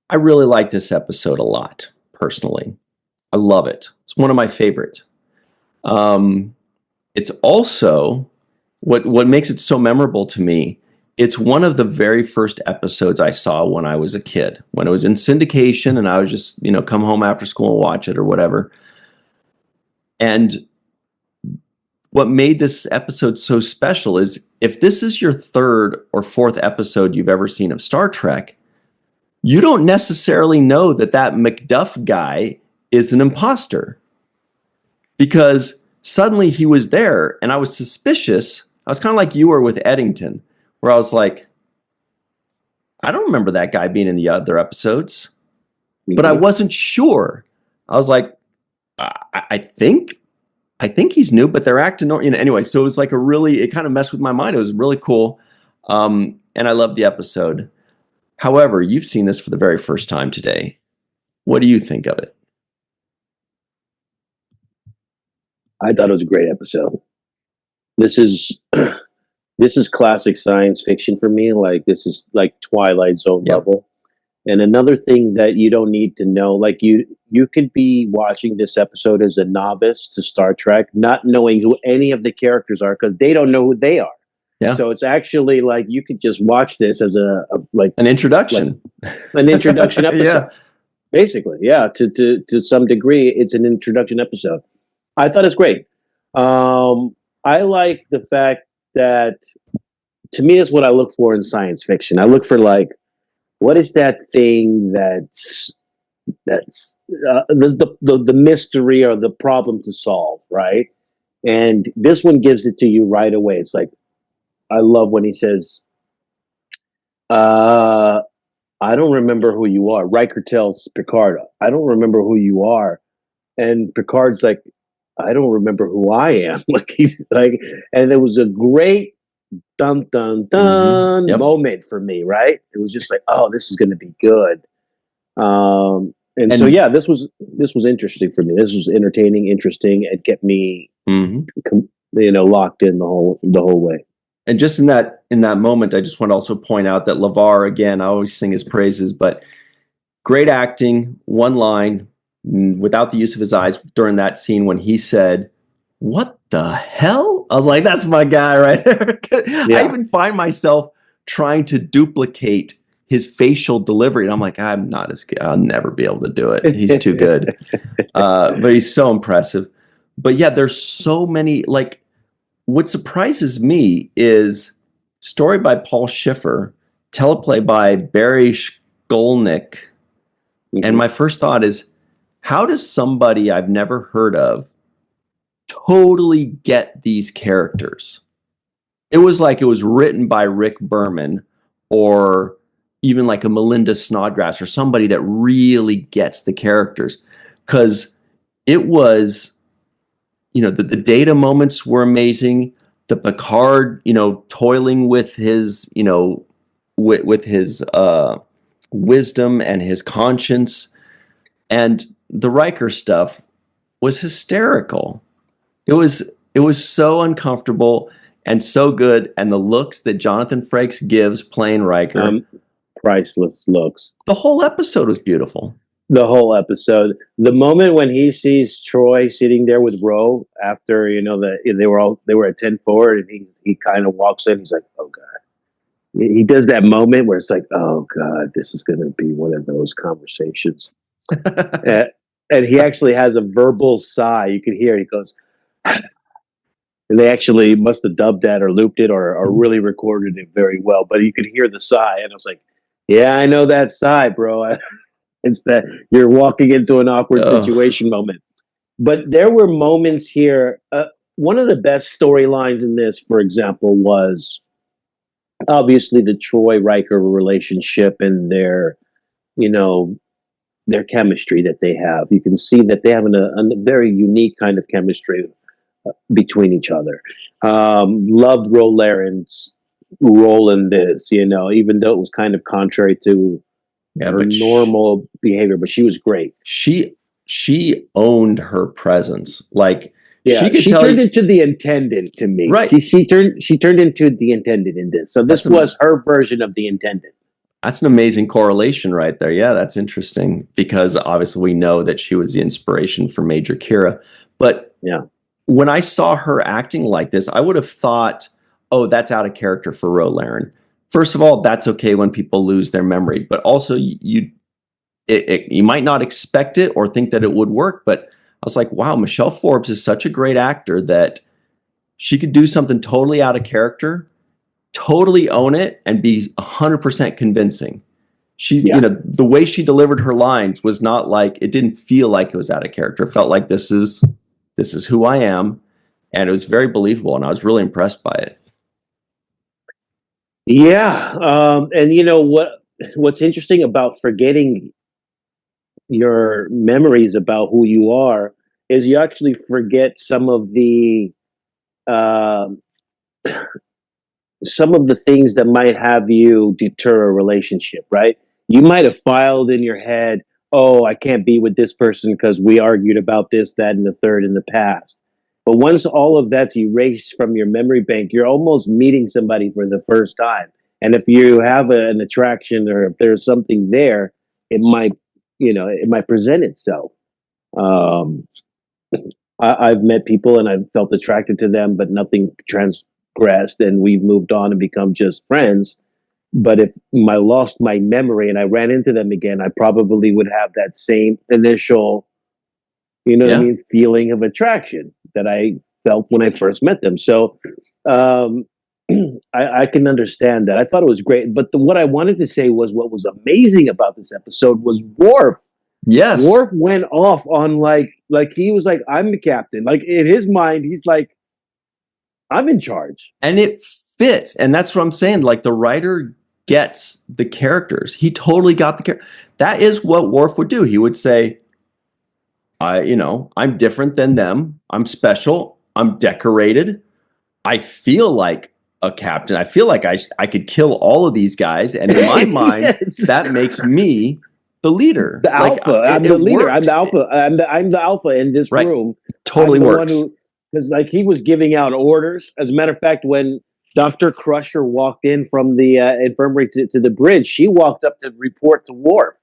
I really like this episode a lot, personally. I love it. It's one of my favorite. It's also what makes it so memorable to me. It's one of the very first episodes I saw when I was a kid, when it was in syndication and I was just, come home after school and watch it or whatever. And what made this episode so special is if this is your 3rd or 4th episode you've ever seen of Star Trek, you don't necessarily know that Macduff guy is an imposter because suddenly he was there and I was suspicious. I was kind of like you were with Eddington, where I was like, I don't remember that guy being in the other episodes, but I wasn't sure. I was like, I think he's new, but they're acting, anyway. So it was like it kind of messed with my mind. It was really cool. And I loved the episode. However, you've seen this for the very first time today. What do you think of it? I thought it was a great episode. This is this is classic science fiction for me. Like this is like Twilight Zone level. And another thing that you don't need to know, like you could be watching this episode as a novice to Star Trek, not knowing who any of the characters are because they don't know who they are. Yeah. So it's actually like you could just watch this as like an introduction, an introduction episode. Yeah. Basically, yeah. To some degree, it's an introduction episode. I thought it's great. I like the fact that, to me, that's what I look for in science fiction. I look for like, what is that thing that's the mystery or the problem to solve, right? And this one gives it to you right away. It's like, I love when he says, I don't remember who you are. Riker tells Picard, I don't remember who you are. And Picard's like, I don't remember who I am. Like he's like, and it was a great dun dun dun moment for me, right? It was just like, oh, this is gonna be good. And so yeah, this was interesting for me. This was entertaining, interesting. It kept me locked in the whole way. And just in that moment, I just want to also point out that LeVar, again, I always sing his praises, but great acting, one line, without the use of his eyes during that scene when he said, "What the hell?" I was like, that's my guy right there. I even find myself trying to duplicate his facial delivery. And I'm like, I'm not as good. I'll never be able to do it. He's too good. But he's so impressive. But yeah, there's so many, like, what surprises me is story by Paul Schiffer, teleplay by Barry Skolnick. And my first thought is, how does somebody I've never heard of totally get these characters? It was like it was written by Rick Berman or even like a Melinda Snodgrass or somebody that really gets the characters. Because it was, the data moments were amazing. The Picard, toiling with his, with his wisdom and his conscience. And the Riker stuff was hysterical. It was so uncomfortable and so good. And the looks that Jonathan Frakes gives playing Riker. Priceless looks. The whole episode was beautiful. The whole episode. The moment when he sees Troi sitting there with Ro after, they were at 10 forward and he kind of walks in, he's like, oh God. He does that moment where it's like, oh God, this is going to be one of those conversations. And he actually has a verbal sigh. You can hear it. He goes, and they actually must have dubbed that or looped it or really recorded it very well. But you could hear the sigh. And I was like, yeah, I know that sigh, bro. It's that you're walking into an awkward situation moment. But there were moments here. One of the best storylines in this, for example, was obviously the Troi-Riker relationship and their chemistry that they have. You can see that they have a very unique kind of chemistry between each other. Loved Ro Laren's role in this, even though it was kind of contrary to her normal behavior, but she was great. She owned her presence. Like, she turned into the intendant to me. Right. She turned into the intendant in this. So this was her version of the intendant. That's an amazing correlation right there. Yeah, that's interesting because obviously we know that she was the inspiration for Major Kira. But when I saw her acting like this, I would have thought, oh, that's out of character for Ro Laren. First of all, that's okay when people lose their memory, but also you might not expect it or think that it would work. But I was like, wow, Michelle Forbes is such a great actor that she could do something totally out of character, totally own it, and be 100% convincing. The way she delivered her lines was not like, it didn't feel like it was out of character. It felt like this is who I am, and it was very believable, and I was really impressed by it. Yeah, and what's interesting about forgetting your memories about who you are is you actually forget some of the things that might have you deter a relationship, right? You might have filed in your head, oh, I can't be with this person because we argued about this, that, and the third in the past. But once all of that's erased from your memory bank, you're almost meeting somebody for the first time. And if you have an attraction or if there's something there, it might, it might present itself. Um, I've met people and I've felt attracted to them, but nothing transgressed, and we've moved on and become just friends. But if I lost my memory and I ran into them again, I probably would have that same initial, what I mean, feeling of attraction that I felt when I first met them. So um, I can understand that. I thought it was great. But what I wanted to say was what was amazing about this episode was Worf. Yes. Worf went off on like he was like, I'm the captain. Like in his mind, he's like, I'm in charge. And it fits. And that's what I'm saying. Like the writer gets the characters. He totally got the character. That is what Worf would do. He would say, I'm different than them. I'm special. I'm decorated. I feel like a captain. I feel like I could kill all of these guys. And in my mind, that makes me the leader. The alpha. I'm the leader. Works. I'm the alpha. I'm the alpha in this room. Totally works. Because like he was giving out orders. As a matter of fact, when Dr. Crusher walked in from the infirmary to the bridge, she walked up to report to Worf.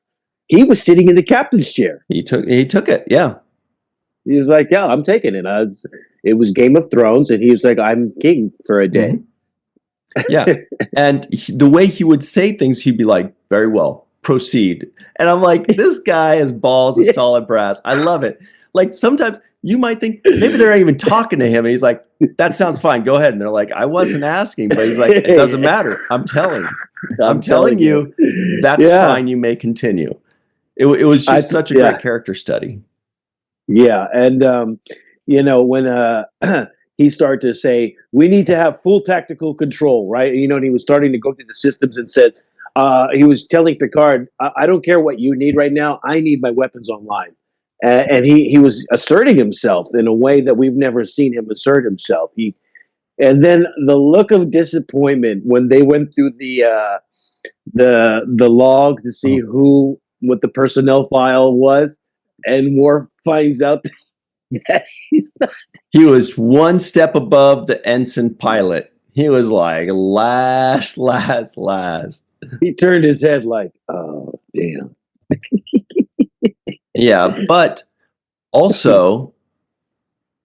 He was sitting in the captain's chair. He took it. Yeah. He was like, yeah, I'm taking it. It was Game of Thrones. And he was like, I'm king for a day. Mm-hmm. Yeah. And the way he would say things, he'd be like, very well, proceed. And I'm like, this guy has balls of solid brass. I love it. Like sometimes you might think maybe they're not even talking to him. And he's like, that sounds fine. Go ahead. And they're like, I wasn't asking. But he's like, it doesn't matter. I'm telling you, that's fine. You may continue. It was just such a great character study. Yeah. And, when he started to say, we need to have full tactical control, right? And he was starting to go through the systems and said, he was telling Picard, I don't care what you need right now. I need my weapons online. And he was asserting himself in a way that we've never seen him assert himself. And then the look of disappointment when they went through the log to see what the personnel file was, and Worf finds out that he was one step above the ensign pilot. He was like last. He turned his head like, oh damn. Yeah, but also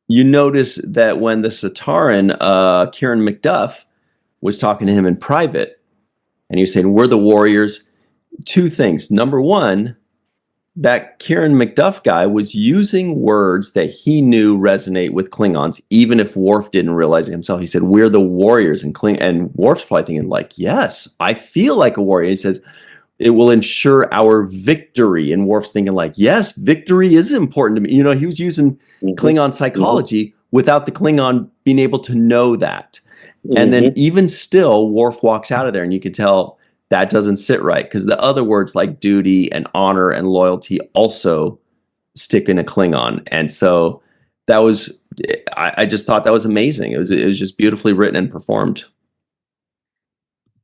you notice that when the Sataran, Kieran McDuff, was talking to him in private, and he was saying, we're the warriors. Two things. Number one, that Kieran McDuff guy was using words that he knew resonate with Klingons, even if Worf didn't realize it himself. He said, we're the warriors. And Worf's probably thinking like, yes, I feel like a warrior. He says, it will ensure our victory. And Worf's thinking like, yes, victory is important to me. He was using Klingon psychology without the Klingon being able to know that. And then even still, Worf walks out of there and you could tell that doesn't sit right, because the other words like duty and honor and loyalty also stick in a Klingon. And so that was, I just thought that was amazing. It was just beautifully written and performed.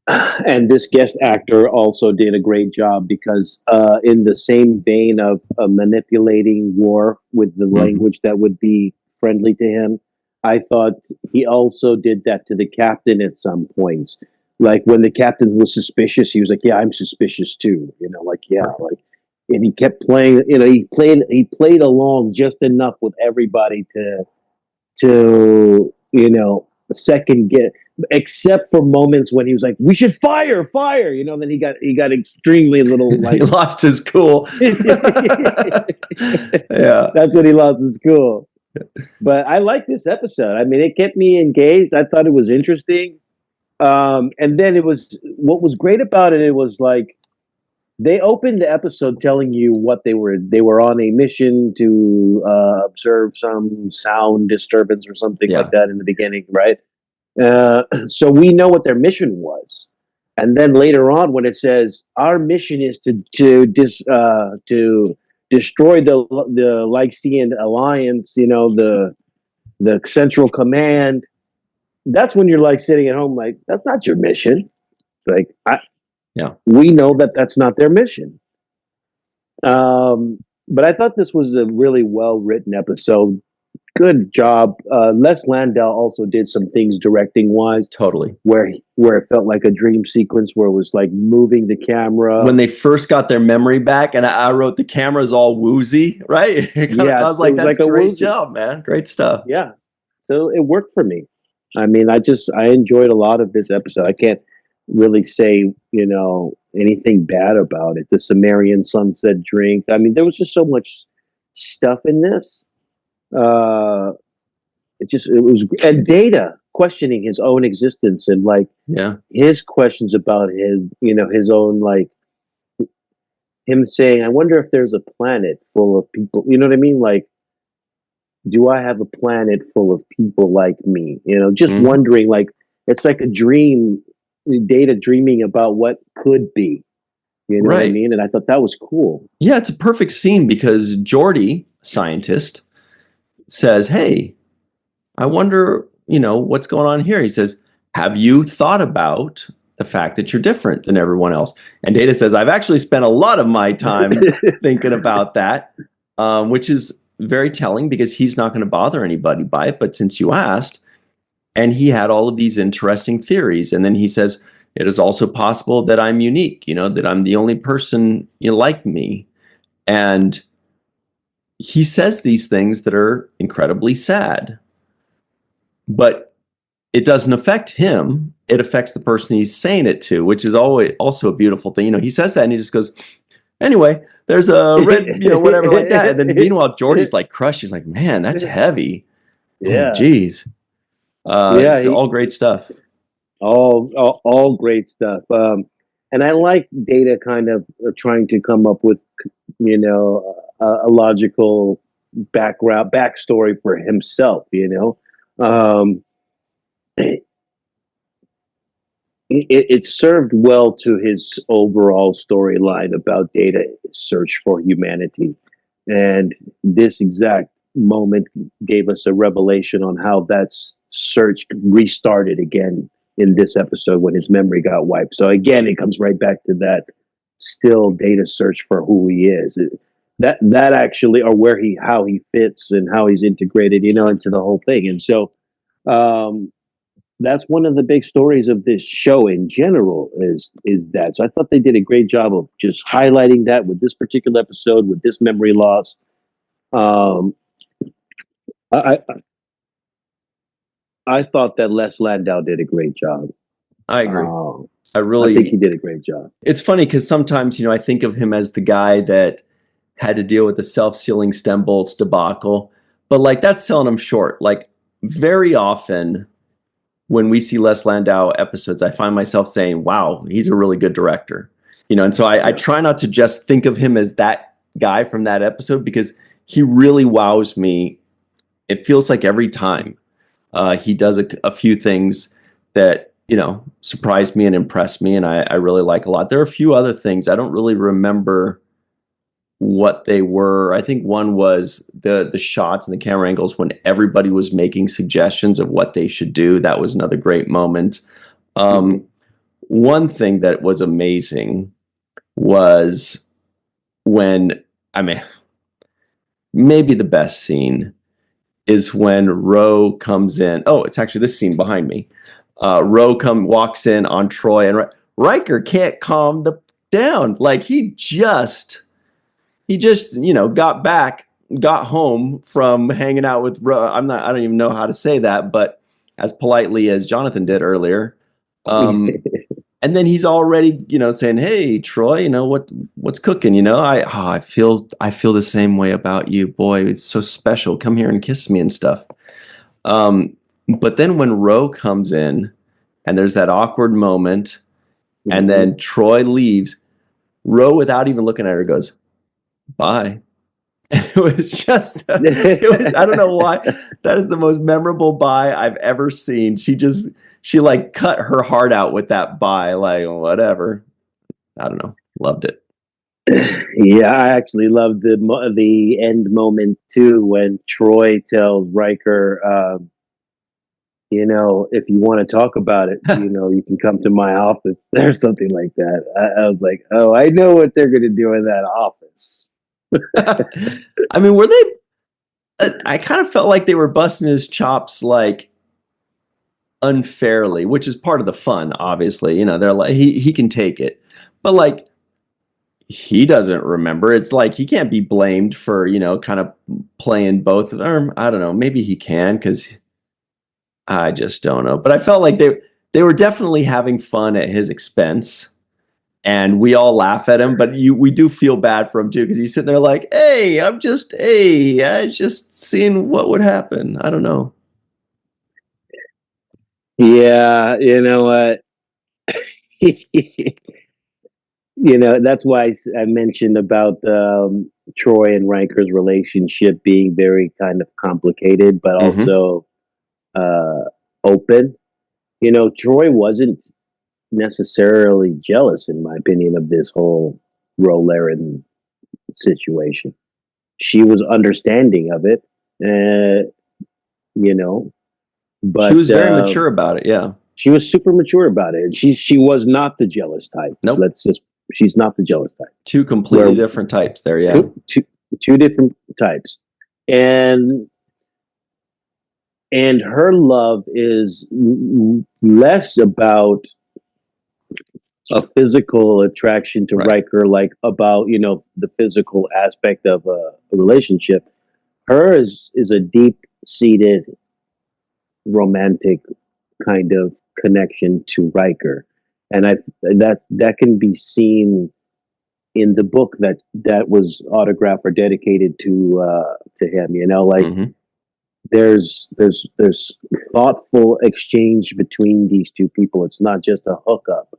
And this guest actor also did a great job because in the same vein of manipulating Worf with the language that would be friendly to him, I thought he also did that to the captain at some points. Like when the captain was suspicious, he was like, yeah, I'm suspicious too. And he kept playing, he played along just enough with everybody to second get, except for moments when he was like, we should fire. Then he got extremely little, like he lost his cool. Yeah. That's when he lost his cool. But I like this episode. I mean, it kept me engaged. I thought it was interesting. And then what was great about it, it was like they opened the episode telling you what they were on a mission to observe some sound disturbance or something like that in the beginning, right? So we know what their mission was. And then later on, when it says our mission is to destroy the Lycean Alliance, the Central Command, that's when you're like sitting at home, like, that's not your mission. Like, we know that that's not their mission. But I thought this was a really well written episode. good job. Les Landau also did some things directing wise, Totally. where it felt like a dream sequence where it was like moving the camera. When they first got their memory back, and I wrote the camera's all woozy, right? Yeah, I was like, that's like a great woozy job, man. Great stuff. Yeah, so it worked for me. I mean, I enjoyed a lot of this episode. I can't really say anything bad about it. The Sumerian sunset drink. I mean, there was just so much stuff in this. Uh, it was, and Data questioning his own existence and like his questions about his own, like him saying, I wonder if there's a planet full of people. You know what I mean? Like, do I have a planet full of people like me? Just wondering, like, it's like a dream, Data dreaming about what could be. You know what I mean? And I thought that was cool. Yeah, it's a perfect scene because Geordi, scientist, says, hey, I wonder, what's going on here? He says, have you thought about the fact that you're different than everyone else? And Data says, I've actually spent a lot of my time thinking about that, which is very telling because he's not going to bother anybody by it. But since you asked, and he had all of these interesting theories. And then he says, it is also possible that I'm unique, that I'm the only person like me. And he says these things that are incredibly sad. But it doesn't affect him. It affects the person he's saying it to, which is always also a beautiful thing. He says that and he just goes, anyway, there's a red, whatever like that. And then meanwhile, Geordi's like crushed. She's like, man, that's heavy. Yeah. Geez. It's all great stuff. All great stuff. And I like Data kind of trying to come up with, a logical backstory for himself, it served well to his overall storyline about Data search for humanity. And this exact moment gave us a revelation on how that search restarted again in this episode when his memory got wiped. So again, it comes right back to that still Data search for who he is. That actually, or how he fits and how he's integrated, into the whole thing. And so, that's one of the big stories of this show in general is that. So I thought they did a great job of just highlighting that with this particular episode, with this memory loss. I thought that Les Landau did a great job. I agree. I think he did a great job. It's funny because sometimes, I think of him as the guy that had to deal with the self-sealing stem bolts debacle, but like that's selling him short. Like very often when we see Les Landau episodes, I find myself saying, wow, he's a really good director. And so I try not to just think of him as that guy from that episode because he really wows me. It feels like every time he does a few things that, surprised me and impressed me, and I really like a lot. There are a few other things. I don't really remember what they were. I think one was the shots and the camera angles when everybody was making suggestions of what they should do. That was another great moment. One thing that was amazing was when, maybe the best scene is when Ro comes in. Oh, it's actually this scene behind me. Ro walks in on Troi, and Riker can't calm down. Like he just got home from hanging out with Ro. I don't even know how to say that, but as politely as Jonathan did earlier. And then he's already, saying, hey, Troi, what's cooking? I feel the same way about you, boy. It's so special. Come here and kiss me and stuff. But then when Ro comes in and there's that awkward moment and then Troi leaves, Ro, without even looking at her, goes, bye. It was just, I don't know why. That is the most memorable bye I've ever seen. She like cut her heart out with that bye, like whatever. I don't know. Loved it. Yeah, I actually loved the end moment too when Troi tells Riker, if you want to talk about it, you can come to my office or something like that. I was like, oh, I know what they're going to do in that office. Were they? I kind of felt like they were busting his chops like unfairly, which is part of the fun, obviously. You know, they're like he can take it. But like he doesn't remember. It's like he can't be blamed for, you know, kind of playing both of them. I don't know. Maybe he can because I just don't know. But I felt like they were definitely having fun at his expense. And we all laugh at him, but we do feel bad for him too, because he's sitting there like, hey, I just seeing what would happen. I don't know. Yeah, you know what? You know, that's why I mentioned about Troi and Riker's relationship being very kind of complicated, but also open. You know, Troi wasn't necessarily jealous, in my opinion, of this whole Rolaren situation. She was understanding of it, you know, She but was very mature about it. Yeah. she was super mature about it. She was not the jealous type. Nope. She's not the jealous type. Two completely different types there. Yeah. Two different types. And her love is less about a physical attraction to Riker, like about, you know, the physical aspect of a relationship. Her is a deep seated romantic kind of connection to Riker, and that can be seen in the book that was autographed or dedicated to him. You know, like there's thoughtful exchange between these two people. It's not just a hookup.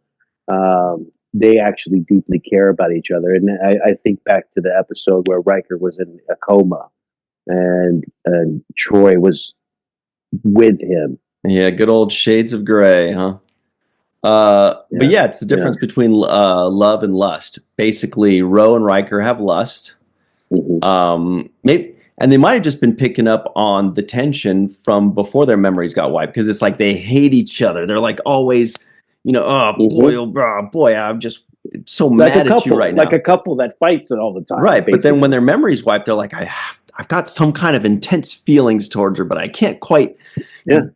They actually deeply care about each other, and I think back to the episode where Riker was in a coma, and Troi was with him. Yeah, good old shades of gray, huh? But yeah, it's the difference between love and lust. Basically, Ro and Riker have lust. Maybe, and they might have just been picking up on the tension from before their memories got wiped, because it's like they hate each other. They're like always, you know, boy, I'm just so like mad at you right now. Like a couple that fights it all the time. Right, basically. But then when their memories wiped, they're like, I've got some kind of intense feelings towards her, but I can't quite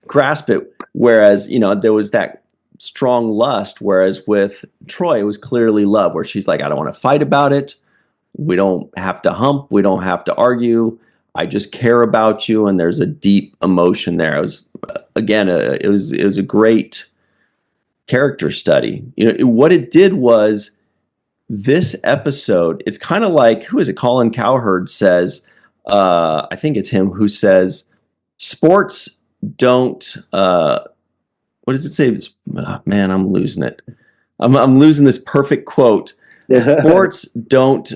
grasp it. Whereas, you know, there was that strong lust, whereas with Troi, it was clearly love, where she's like, I don't want to fight about it. We don't have to hump. We don't have to argue. I just care about you, and there's a deep emotion there. It was, again, it was a great character study. You know, what it did was this episode. It's kind of like, who is it? Colin Cowherd says, I think it's him who says, sports don't. What does it say? Man, I'm losing it. I'm losing this perfect quote. Sports don't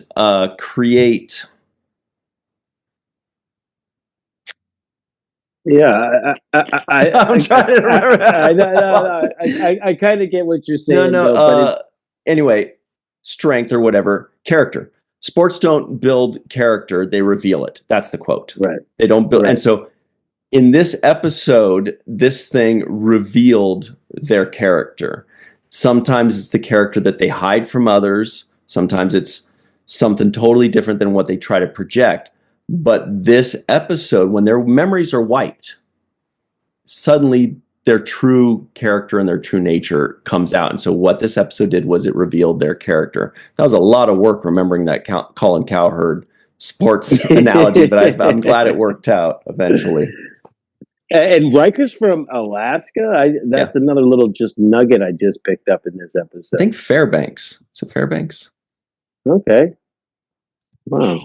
create. Yeah, I'm trying to remember. I kind of get what you're saying. Anyway, strength or whatever, character. Sports don't build character; they reveal it. That's the quote. Right. They don't build, and so in this episode, this thing revealed their character. Sometimes it's the character that they hide from others. Sometimes it's something totally different than what they try to project. But this episode, when their memories are wiped, suddenly their true character and their true nature comes out. And so what this episode did was it revealed their character. That was a lot of work remembering that Colin Cowherd sports analogy, but I'm glad it worked out eventually. And Riker's from Alaska. That's another little just nugget I just picked up in this episode. I think Fairbanks. It's a Fairbanks. Okay. Wow.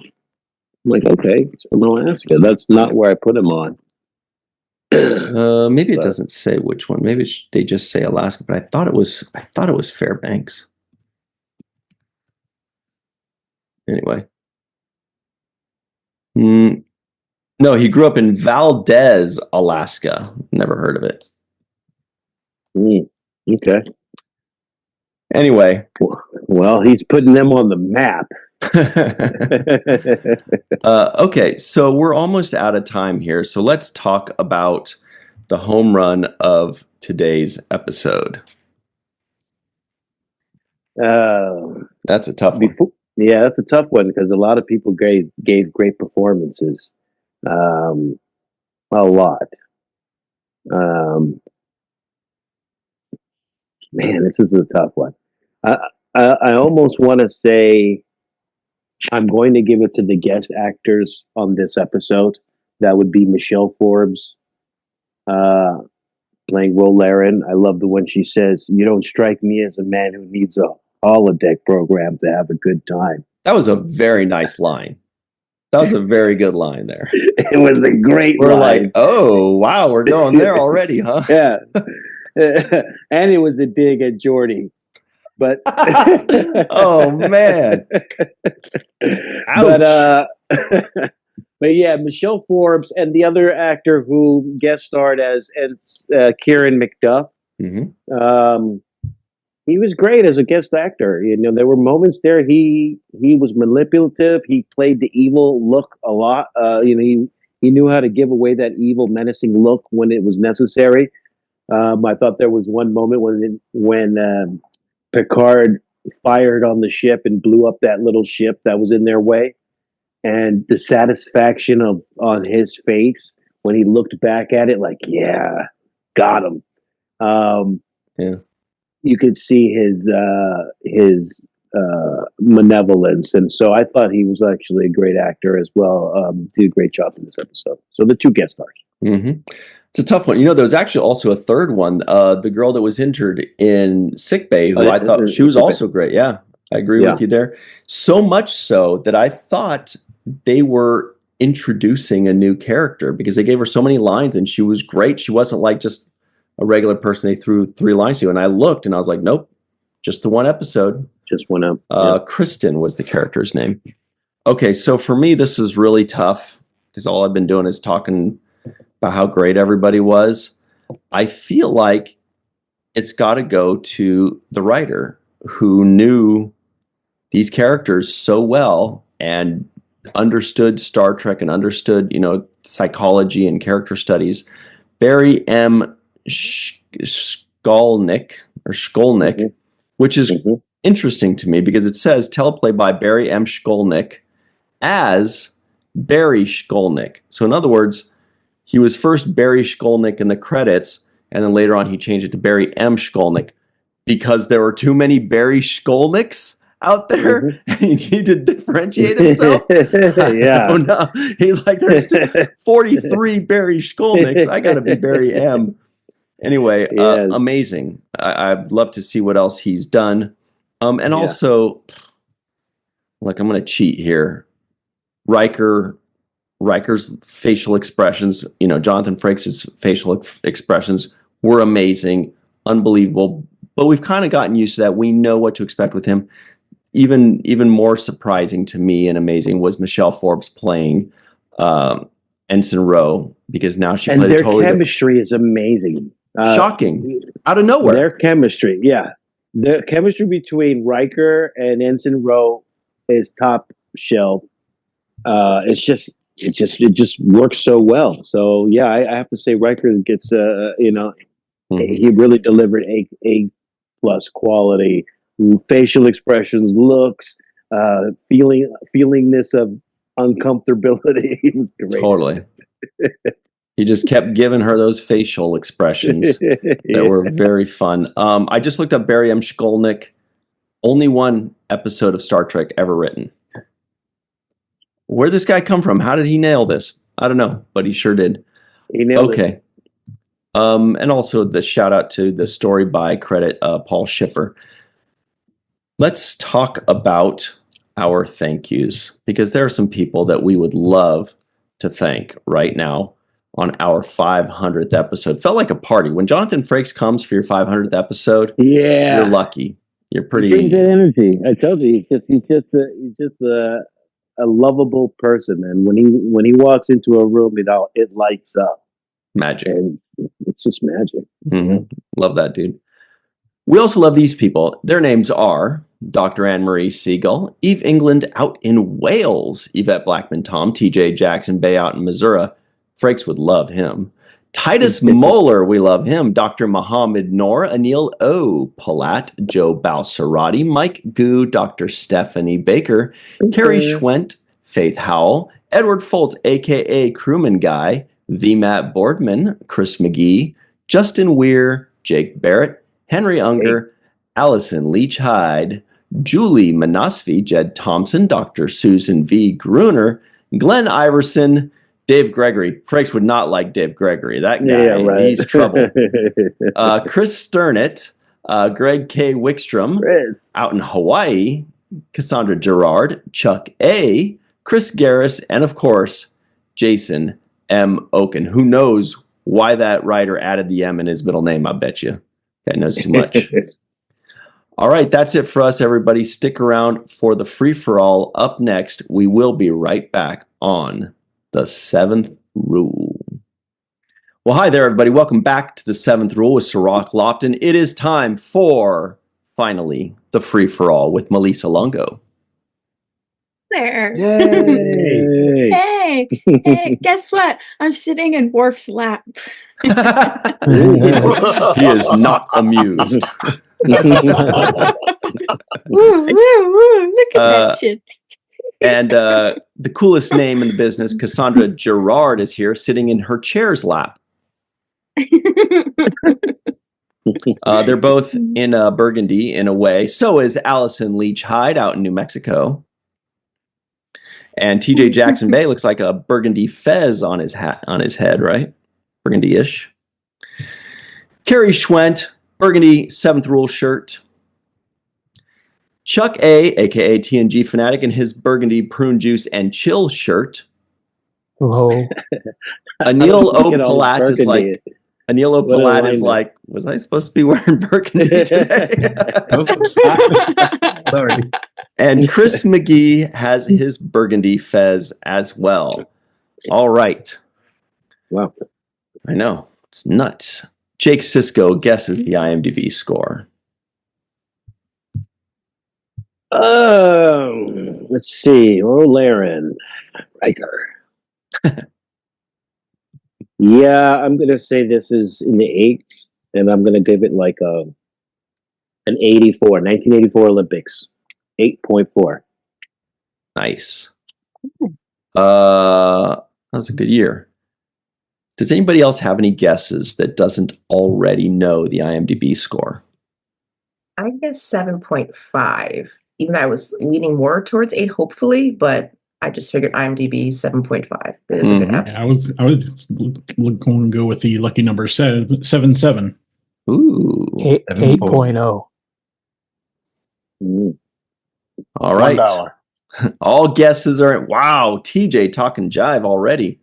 I'm like, okay, it's from Alaska. That's not where I put him on. Maybe it doesn't say which one. Maybe they just say Alaska, but I thought it was Fairbanks. Anyway. No, he grew up in Valdez, Alaska. Never heard of it. Okay. Anyway. Well, he's putting them on the map. Okay, so we're almost out of time here. So let's talk about the home run of today's episode. That's a tough one. Yeah, that's a tough one because a lot of people gave great performances. A lot. Man, this is a tough one. I almost want to say I'm going to give it to the guest actors on this episode. That would be Michelle Forbes playing Rolaren. I love the one she says, "You don't strike me as a man who needs a holodeck program to have a good time." That was a very nice line. That was a very good line there. It was a great We're line. like, oh, wow, we're going there already, huh? Yeah. And it was a dig at Geordi. But oh man. Ouch. But yeah, Michelle Forbes and the other actor who guest starred as Kieran McDuff. Mm-hmm. He was great as a guest actor. You know, there were moments there he was manipulative. He played the evil look a lot. He knew how to give away that evil, menacing look when it was necessary. I thought there was one moment when Picard fired on the ship and blew up that little ship that was in their way, and the satisfaction on his face when he looked back at it, like, yeah, got him. Yeah. You could see his malevolence, and so I thought he was actually a great actor as well. Did a great job in this episode. So the two guest stars. Mm-hmm. It's a tough one. You know, there was actually also a third one. The girl that was injured in sickbay, who I thought she was also great. Yeah, I agree with you there. So much so that I thought they were introducing a new character because they gave her so many lines and she was great. She wasn't like just a regular person they threw 3 lines to. And I looked and I was like, nope, just the one episode. Just one up. Kristen was the character's name. Okay, so for me, this is really tough because all I've been doing is talking about how great everybody was. I feel like it's got to go to the writer who knew these characters so well and understood Star Trek and understood, psychology and character studies. Barry M. Skolnick, Mm-hmm. which is interesting to me because it says teleplay by Barry M. Skolnick as Barry Skolnick. So in other words, he was first Barry Skolnick in the credits, and then later on he changed it to Barry M. Skolnick because there were too many Barry Skolnicks out there and he needed to differentiate himself. Yeah. Oh no. He's like, there's 43 Barry Skolnicks. I got to be Barry M. Anyway, yes. Amazing. I'd love to see what else he's done. And also, like, I'm going to cheat here. Riker's facial expressions, Jonathan Frakes' facial expressions were amazing, unbelievable. But we've kind of gotten used to that. We know what to expect with him. Even more surprising to me and amazing was Michelle Forbes playing Ensign Ro, because now she played a totally their chemistry is amazing. Shocking. Out of nowhere. Their chemistry, yeah. The chemistry between Riker and Ensign Ro is top shelf. It just works so well. So yeah, I have to say Riker gets he really delivered A plus quality, facial expressions, looks, feelingness of uncomfortability. He was great. Totally. He just kept giving her those facial expressions that were very fun. I just looked up Barry M. Skolnick. Only one episode of Star Trek ever written. Where'd this guy come from? How did he nail this? I don't know, but he sure did. He nailed it. And also the shout out to the story by credit, Paul Schiffer. Let's talk about our thank yous, because there are some people that we would love to thank right now on our 500th episode. Felt like a party. When Jonathan Frakes comes for your 500th episode, you're lucky. You're pretty. He brings that energy. I told you, he's just a lovable person, man. When he walks into a room, it lights up. Magic. And it's just magic. Mm-hmm. Love that, dude. We also love these people. Their names are Dr. Anne-Marie Siegel, Eve England out in Wales, Yvette Blackman Tom, TJ Jackson Bay out in Missouri. Frakes would love him. Titus Moeller, we love him. Dr. Mohammed Noor, Anneil O. Palat, Joe Balsarati, Mike Gu, Dr. Stephanie Baker, Carrie Schwent, Faith Howell, Edward Foltz, a.k.a. Crewman Guy, the Matt Boardman, Chris McGee, Justin Weir, Jake Barrett, Henry Unger, Allison Leach Hyde, Julie Manasvi, Jed Thompson, Dr. Susan V. Gruner, Glenn Iverson, Dave Gregory. Frakes would not like Dave Gregory. That guy, he's trouble. Chris Sternett, Greg K. Wickstrom, out in Hawaii, Cassandra Gerard, Chuck A., Chris Garris, and of course, Jason M. Oken. Who knows why that writer added the M in his middle name, I bet you. Guy knows too much. All right, that's it for us, everybody. Stick around for the free-for-all. Up next, we will be right back on The Seventh Rule. Well, hi there, everybody. Welcome back to The Seventh Rule with Sirach Lofton. It is time for, finally, the free-for-all with Melissa Longo. There. Yay. Hey, guess what? I'm sitting in Worf's lap. He is not amused. Woo, woo, woo. Look at that shit. And the coolest name in the business, Cassandra Gerard, is here sitting in her chair's lap. They're both in Burgundy in a way. So is Allison Leach Hyde out in New Mexico. And TJ Jackson Bay looks like a burgundy fez on his head, right? Burgundy-ish. Carrie Schwent, burgundy Seventh Rule shirt. Chuck A., a.k.a. TNG Fanatic, in his burgundy prune juice and chill shirt. Hello. Anneil O. Palat is like... Anneil O. Palat is like, was I supposed to be wearing burgundy today? Sorry. And Chris McGee has his burgundy fez as well. All right. Wow. I know. It's nuts. Jake Sisko guesses the IMDb score. Let's see. Laren. Riker. Yeah, I'm going to say this is in the 8s, and I'm going to give it like an 1984 Olympics. 8.4. Nice. That was a good year. Does anybody else have any guesses that doesn't already know the IMDb score? I guess 7.5. Even though I was leaning more towards 8, hopefully, but I just figured IMDb 7.5. It is a good app. Yeah, I was going to go with the lucky number 7.7. Ooh. 8.0. All right. $1. All guesses are, wow, TJ talking jive already.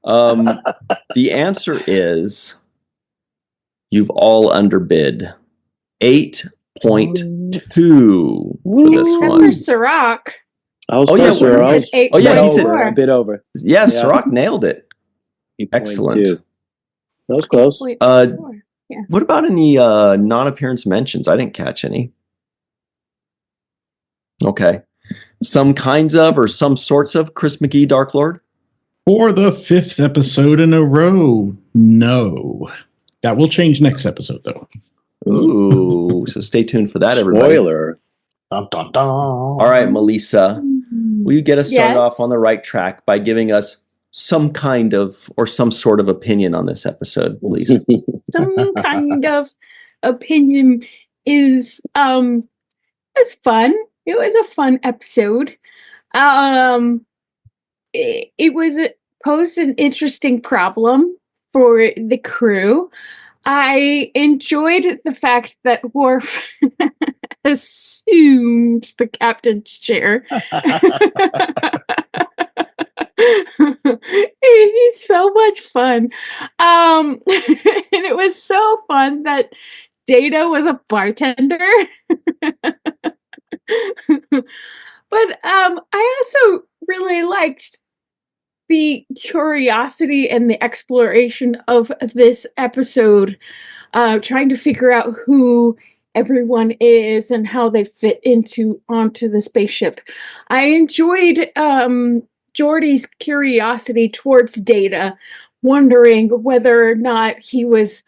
The answer is you've all underbid. 8.2 for this Except one. for Sirach. I was yeah, he said a bit over. Yes, Sirach nailed it. Excellent. That was close. What about any non-appearance mentions? I didn't catch any. Okay. Some kinds of or some sorts of Chris McGee, Dark Lord? For the 5th episode in a row, no. That will change next episode, though. Ooh, so stay tuned for that, everybody. Spoiler. Dun, dun, dun. All right, Melissa, will you get us started off on the right track by giving us some kind of or some sort of opinion on this episode, please? Some kind of opinion is fun. It was a fun episode. It was posed an interesting problem for the crew. I enjoyed the fact that Worf assumed the captain's chair. He's so much fun. And it was so fun that Data was a bartender. But I also really liked the curiosity and the exploration of this episode, trying to figure out who everyone is and how they fit onto the spaceship. I enjoyed Geordi's curiosity towards Data, wondering whether or not he was,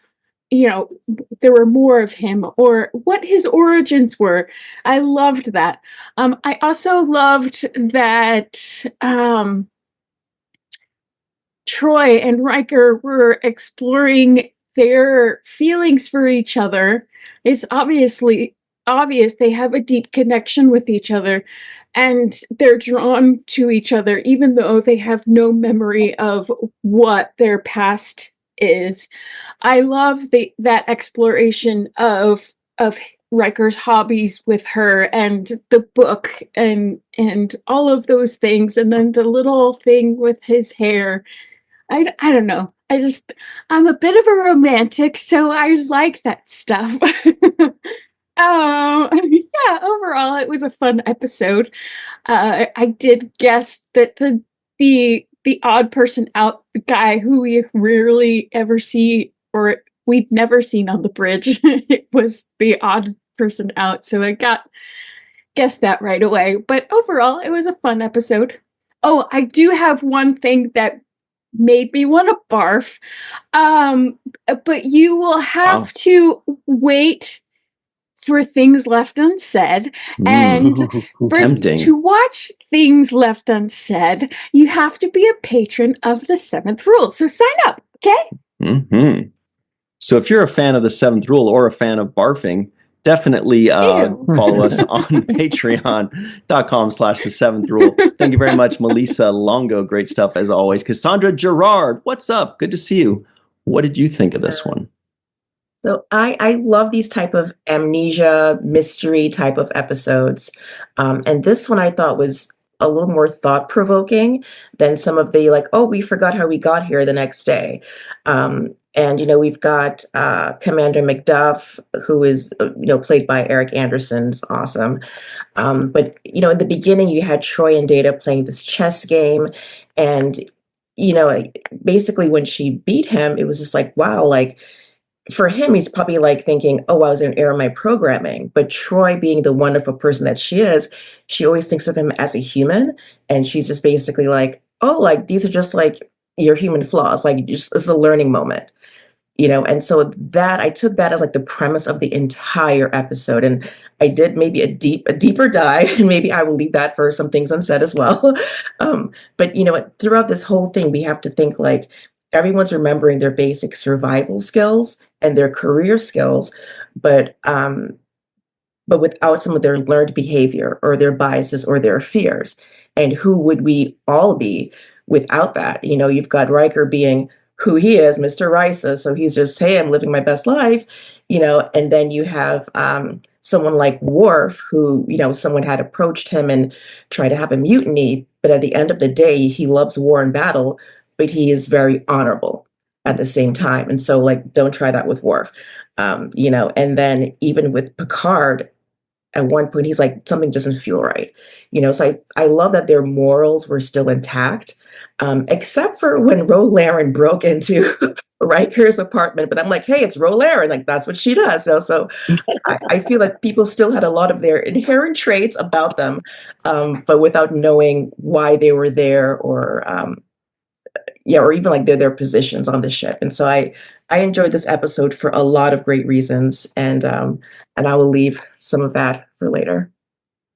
there were more of him or what his origins were. I loved that. I also loved that Troi and Riker were exploring their feelings for each other. It's obviously obvious they have a deep connection with each other, and they're drawn to each other even though they have no memory of what their past is. I love that exploration of Riker's hobbies with her and the book and all of those things, and then the little thing with his hair. I don't know. I'm a bit of a romantic, so I like that stuff. Yeah, overall it was a fun episode. I did guess that the odd person out, the guy who we rarely ever see, or we'd never seen on the bridge, it was the odd person out, so I guessed that right away. But overall, it was a fun episode. Oh, I do have one thing that made me want to barf. But you will have to wait for Things Left Unsaid. And to watch Things Left Unsaid, you have to be a patron of the Seventh Rule. So sign up, okay? Mm-hmm. So if you're a fan of the Seventh Rule or a fan of barfing, definitely follow us on patreon.com/the seventh rule. Thank you very much, Melissa Longo. Great stuff as always. Cassandra Gerard, what's up? Good to see you. What did you think of this one? So I love these type of amnesia mystery type of episodes. And this one I thought was a little more thought-provoking than some of the we forgot how we got here the next day. And, we've got Commander McDuff, who is, played by Eric Anderson's awesome. But, in the beginning, you had Troi and Data playing this chess game. And, basically when she beat him, it was just wow, for him, he's probably thinking, oh, I was an error in my programming. But Troi, being the wonderful person that she is, she always thinks of him as a human. And she's just basically these are just your human flaws. It's a learning moment, And so that I took that as the premise of the entire episode. And I did maybe a deeper dive, and maybe I will leave that for some things unsaid as well. But throughout this whole thing, we have to think everyone's remembering their basic survival skills and their career skills, but without some of their learned behavior or their biases or their fears. And who would we all be without that? You've got Riker being who he is, Mr. Risa. So he's just, hey, I'm living my best life, and then you have someone like Worf, who, someone had approached him and tried to have a mutiny, but at the end of the day, he loves war and battle, but he is very honorable at the same time. And so don't try that with Worf, and then even with Picard, at one point, he's something doesn't feel right, so I love that their morals were still intact, except for when Ro Laren broke into Riker's apartment. But I'm hey, it's Ro Laren, that's what she does. So I feel like people still had a lot of their inherent traits about them, but without knowing why they were there or even their positions on the ship. And so I enjoyed this episode for a lot of great reasons, and I will leave some of that for later.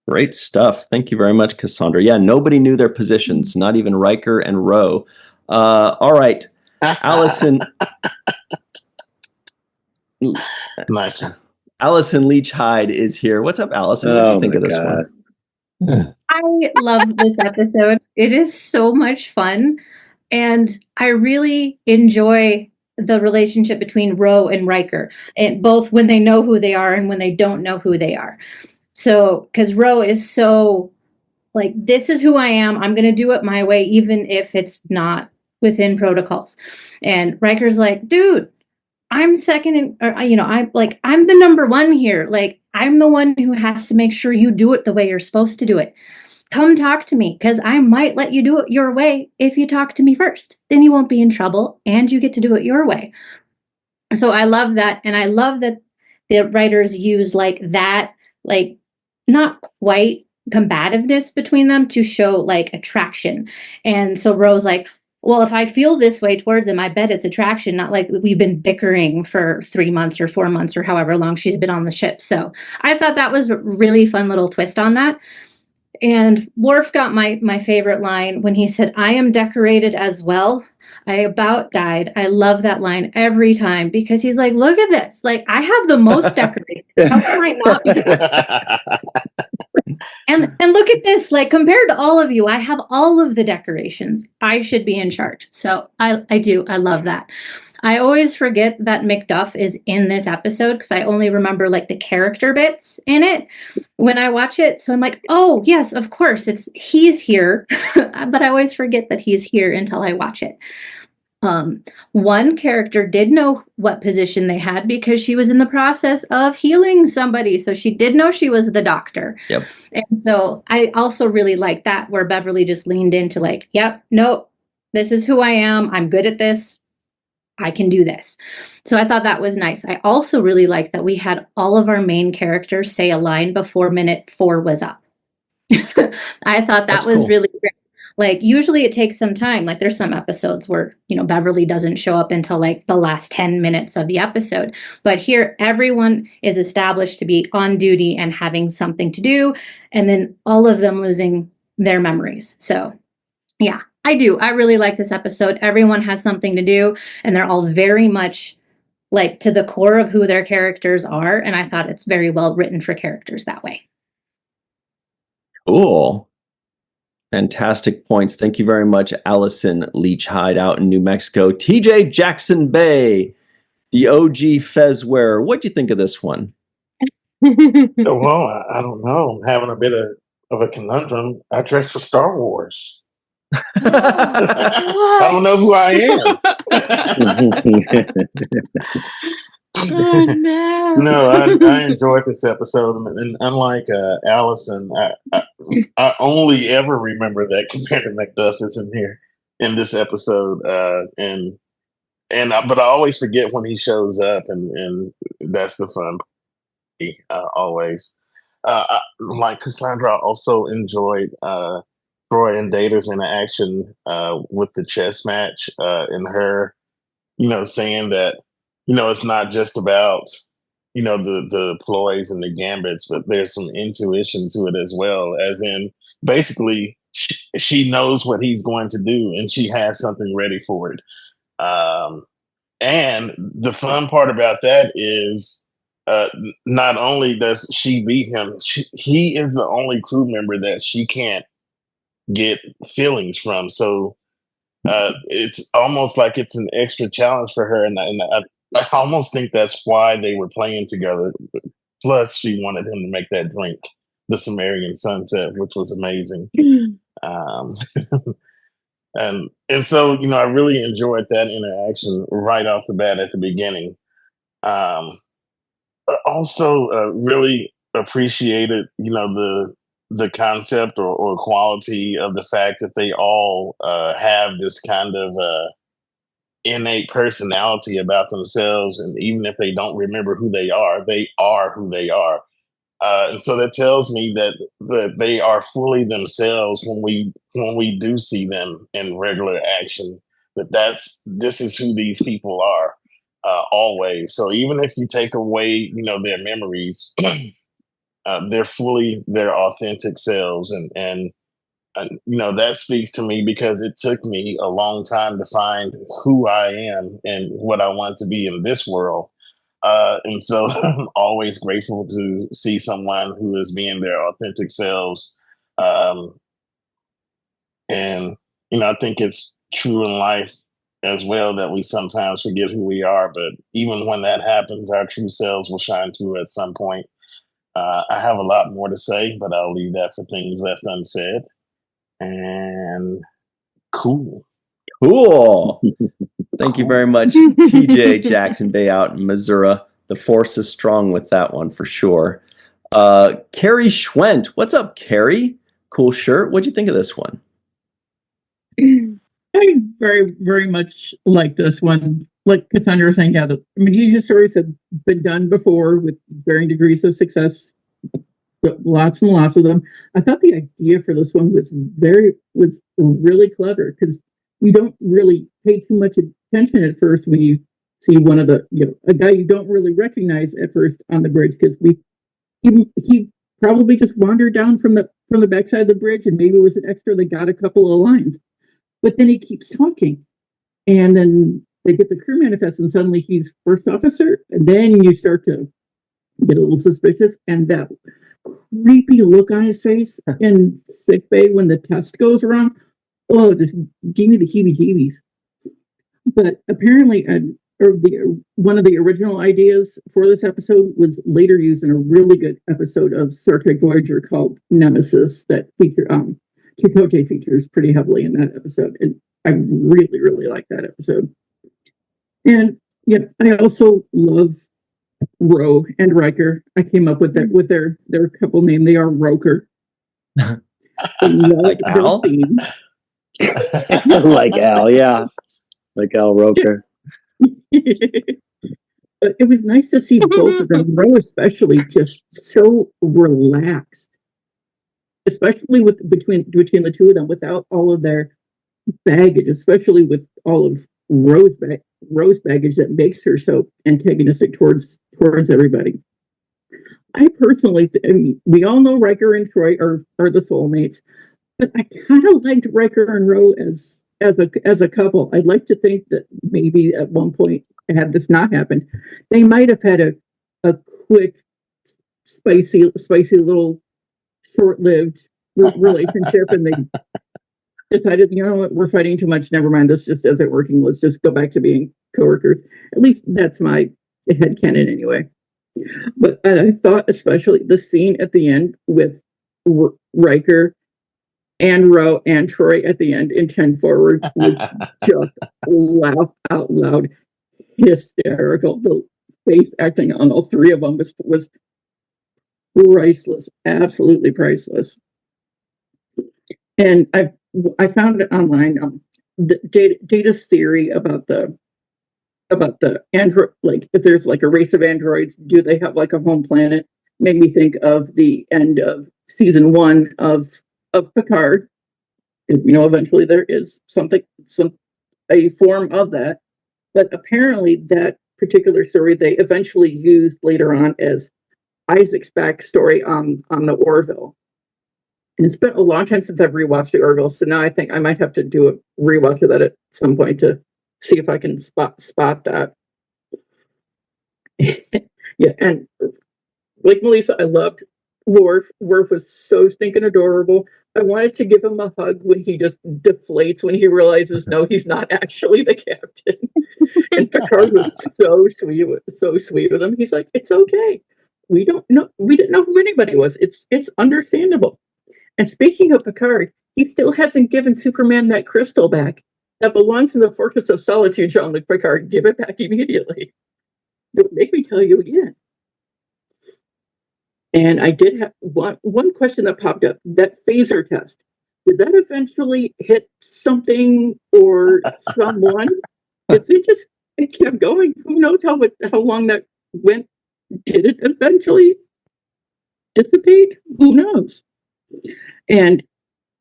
Great stuff. Thank you very much, Cassandra. Yeah, nobody knew their positions, not even Riker and Ro. All right, Allison. Nice one. Allison Leach Hyde is here. What's up, Allison? What do you think of this one? I love this episode. It is so much fun. And I really enjoy the relationship between Ro and Riker, and both when they know who they are and when they don't know who they are. So, because Ro is so this is who I am. I'm going to do it my way, even if it's not within protocols. And Riker's dude, I'm second, I'm the number one here. I'm the one who has to make sure you do it the way you're supposed to do it. Come talk to me, because I might let you do it your way if you talk to me first. Then you won't be in trouble, and you get to do it your way. So I love that, and I love that the writers use that, not quite combativeness between them to show attraction. And so Ro's well, if I feel this way towards him, I bet it's attraction, not we've been bickering for 3 months or 4 months or however long she's been on the ship. So I thought that was a really fun little twist on that. And Worf got my favorite line when he said, "I am decorated as well. I about died." I love that line every time because he's like, look at this. Like, I have the most decorated. How can I not be? And look at this. Like, compared to all of you, I have all of the decorations. I should be in charge. So I do. I love that. I always forget that McDuff is in this episode because I only remember like the character bits in it when I watch it. So I'm like, oh yes, of course, he's here. But I always forget that he's here until I watch it. One character did know what position they had because she was in the process of healing somebody. So she did know she was the doctor. Yep. And so I also really like that where Beverly just leaned into like, yep, nope, this is who I am. I'm good at this. I can do this. So I thought that was nice. I also really liked that we had all of our main characters say a line before minute 4 was up. I thought that was cool. Really great. Like, usually it takes some time. Like, there's some episodes where, Beverly doesn't show up until like the last 10 minutes of the episode. But here, everyone is established to be on duty and having something to do. And then all of them losing their memories. So, yeah. I do. I really like this episode. Everyone has something to do, and they're all very much like to the core of who their characters are. And I thought it's very well written for characters that way. Cool. Fantastic points. Thank you very much, Allison Leach Hyde out in New Mexico. TJ Jackson Bay, the OG Fez wearer. What'd you think of this one? Well, I don't know. I'm having a bit of a conundrum. I dress for Star Wars. I don't know who I am. Oh, no. No, I enjoyed this episode, and unlike Allison, I only ever remember that Commander McDuff is in here in this episode, but I always forget when he shows up, and that's the fun always. Like Cassandra, I also enjoyed Troi and Data's interaction with the chess match, and her, saying that, it's not just about, the ploys and the gambits, but there's some intuition to it as well, as in basically she knows what he's going to do and she has something ready for it. And the fun part about that is not only does she beat him, he is the only crew member that she can't get feelings from. So it's almost like it's an extra challenge for her, and I almost think that's why they were playing together. Plus, she wanted him to make that drink, the Sumerian Sunset, which was amazing. And so, I really enjoyed that interaction right off the bat at the beginning. Also, really appreciated, the concept or quality of the fact that they all have this kind of innate personality about themselves, and even if they don't remember who they are who they are. And so that tells me that they are fully themselves when we do see them in regular action. This is who these people are always. So even if you take away, their memories, they're fully their authentic selves, and that speaks to me because it took me a long time to find who I am and what I want to be in this world. And so I'm always grateful to see someone who is being their authentic selves. And, I think it's true in life as well that we sometimes forget who we are. But even when that happens, our true selves will shine through at some point. I have a lot more to say, but I'll leave that for things left unsaid. And cool. Thank you very much, TJ Jackson Bay out in Missouri. The force is strong with that one for sure. Carrie Schwent. What's up, Carrie? Cool shirt. What'd you think of this one? I very, very much like this one. Like Cassandra was saying, these stories have been done before with varying degrees of success. Lots and lots of them. I thought the idea for this one was really clever because you don't really pay too much attention at first when you see one of the a guy you don't really recognize at first on the bridge because he probably just wandered down from the backside of the bridge, and maybe it was an extra that got a couple of lines. But then he keeps talking, and then they get the crew manifest, and suddenly he's first officer, and then you start to get a little suspicious, and that creepy look on his face in sickbay when the test goes wrong, oh, just gave me the heebie-jeebies. But apparently, one of the original ideas for this episode was later used in a really good episode of Star Trek Voyager called Nemesis that Chakotay features pretty heavily in that episode, and I really, really like that episode. And yeah, I also love Ro and Riker. I came up with that with their couple name. They are Roker. Like Al? Like Al, yeah. Like Al Roker. But it was nice to see both of them, Ro especially, just so relaxed. Especially between the two of them, without all of their baggage, especially with all of Ro's baggage that makes her so antagonistic towards everybody. I personally, we all know Riker and Troi are the soulmates, but I kind of liked Riker and Ro as a couple. I'd like to think that maybe at one point, had this not happened, they might have had a quick, spicy little short-lived relationship, and they decided, you know what, we're fighting too much. Never mind, this just isn't working. Let's just go back to being coworkers. At least that's my headcanon anyway. But I thought especially the scene at the end with Riker and Ro and Troi at the end in 10 Forward was just laugh out loud hysterical. The face acting on all three of them was priceless, absolutely priceless. And I found it online. Data's theory about the android, like if there's like a race of androids, do they have like a home planet? Made me think of the end of season 1 of Picard. Eventually there is a form of that. But apparently that particular story they eventually used later on as Isaac's backstory on the Orville. And it's been a long time since I've rewatched the Orville, so now I think I might have to do a rewatch of that at some point to see if I can spot that. Yeah, and like Melissa, I loved Worf. Worf was so stinking adorable. I wanted to give him a hug when he just deflates when he realizes no, he's not actually the captain. And Picard was so sweet with him. He's like, it's okay. We didn't know who anybody was. It's understandable. And speaking of Picard, he still hasn't given Superman that crystal back. That belongs in the Fortress of Solitude, Jean-Luc Picard. Give it back immediately. Don't make me tell you again. And I did have one question that popped up. That phaser test, did that eventually hit something or someone? It kept going. Who knows how long that went? Did it eventually dissipate? Who knows? And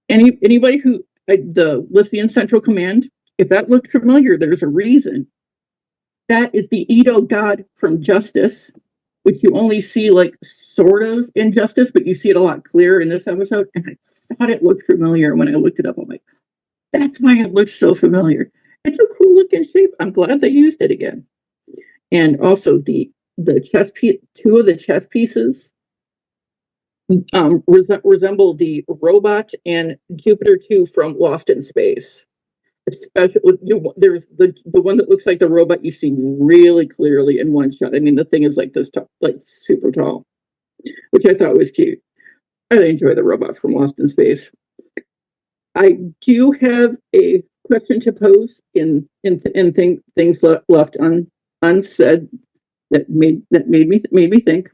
anybody who the Lycian Central Command, if that looked familiar, there's a reason. That is the Edo god from Justice, which you only see like sort of in Justice, but you see it a lot clearer in this episode. And I thought it looked familiar when I looked it up. I'm like, that's why it looks so familiar. It's a cool looking shape. I'm glad they used it again. And also the chess piece, 2 of the chess pieces resemble the robot and Jupiter 2 from Lost in Space. Especially, there's the one that looks like the robot you see really clearly in one shot. I mean, the thing is like this tall, like super tall, which I thought was cute. I really enjoy the robot from Lost in Space. I do have a question to pose in things left unsaid that made me think.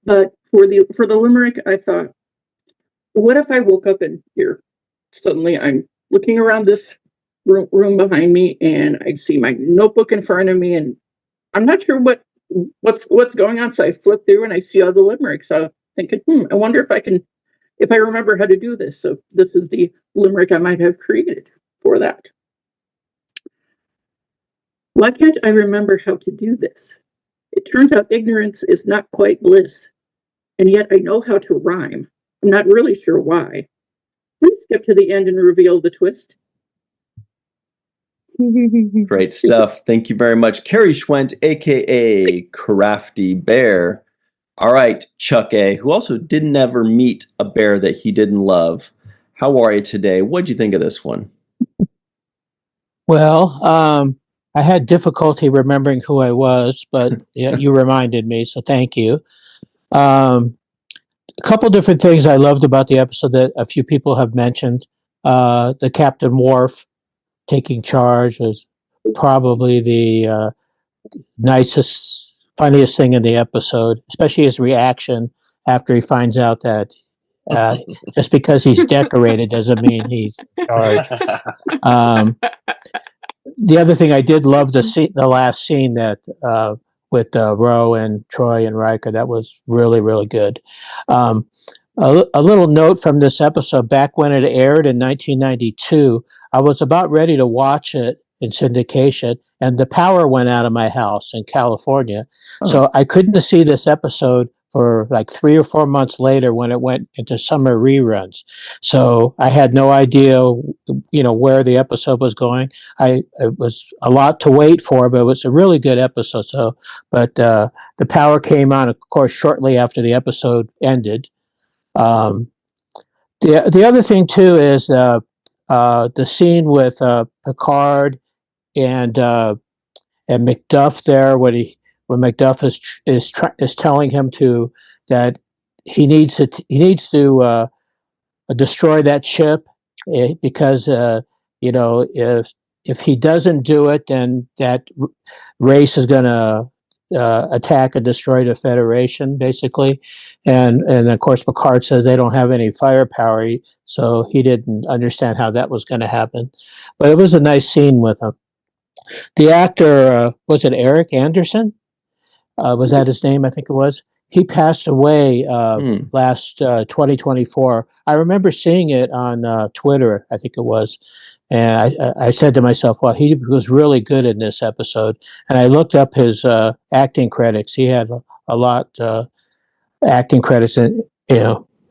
But for the limerick, I thought, what if I woke up in here? Suddenly, I'm looking around this room behind me, and I see my notebook in front of me, and I'm not sure what's going on. So I flip through and I see all the limericks. So I'm thinking, I wonder if I remember how to do this. So this is the limerick I might have created for that. Why can't I remember how to do this? It turns out ignorance is not quite bliss. and yet I know how to rhyme. I'm not really sure why. Please skip to the end and reveal the twist. Great stuff. Thank you very much. Carrie Schwent, a.k.a. Crafty Bear. All right, Chuck A., who also didn't ever meet a bear that he didn't love. How are you today? What'd you think of this one? Well, I had difficulty remembering who I was, but yeah, you reminded me, so thank you. A couple different things I loved about the episode that a few people have mentioned. The Captain Worf taking charge was probably the nicest, funniest thing in the episode, especially his reaction after he finds out that just because he's decorated doesn't mean he's in charge. The other thing I did love the last scene that with Ro and Troi and Riker. That was really, really good. A little note from this episode: back when it aired in 1992, I was about ready to watch it in syndication, and the power went out of my house in California, so I couldn't see this episode for like 3 or 4 months later when it went into summer reruns. So I had no idea, where the episode was going. It was a lot to wait for, but it was a really good episode. But the power came on, of course, shortly after the episode ended. The other thing too is the scene with Picard and Macduff there when Macduff is telling him that he needs to destroy that ship because if he doesn't do it, then that race is going to attack and destroy the Federation, basically. And of course, Picard says they don't have any firepower, so he didn't understand how that was going to happen. But it was a nice scene with him. The actor, was it Eric Anderson? Was that his name? I think it was. He passed away last 2024. I remember seeing it on Twitter, I think it was. And I said to myself, well, he was really good in this episode. And I looked up his acting credits. He had a lot acting credits, and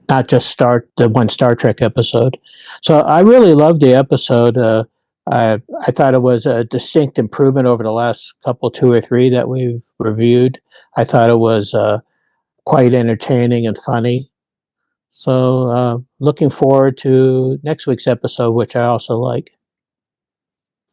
not just the one Star Trek episode. So I really loved the episode. I thought it was a distinct improvement over the last couple, 2 or 3 that we've reviewed. I thought it was quite entertaining and funny. So looking forward to next week's episode, which I also like.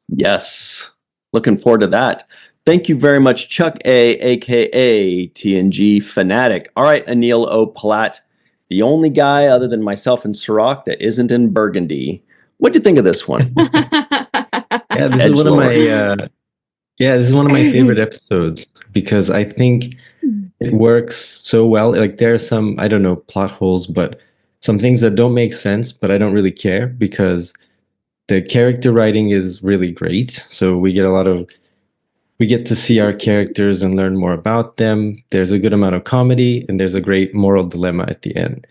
Yes, looking forward to that. Thank you very much, Chuck A., a.k.a. TNG Fanatic. All right, Anneil O. Platt, the only guy other than myself and Sirach that isn't in Burgundy. What do you think of this one? This is one of my favorite episodes because I think it works so well. Like there are some, I don't know, plot holes, but some things that don't make sense, but I don't really care because the character writing is really great. So we get to see our characters and learn more about them. There's a good amount of comedy and there's a great moral dilemma at the end.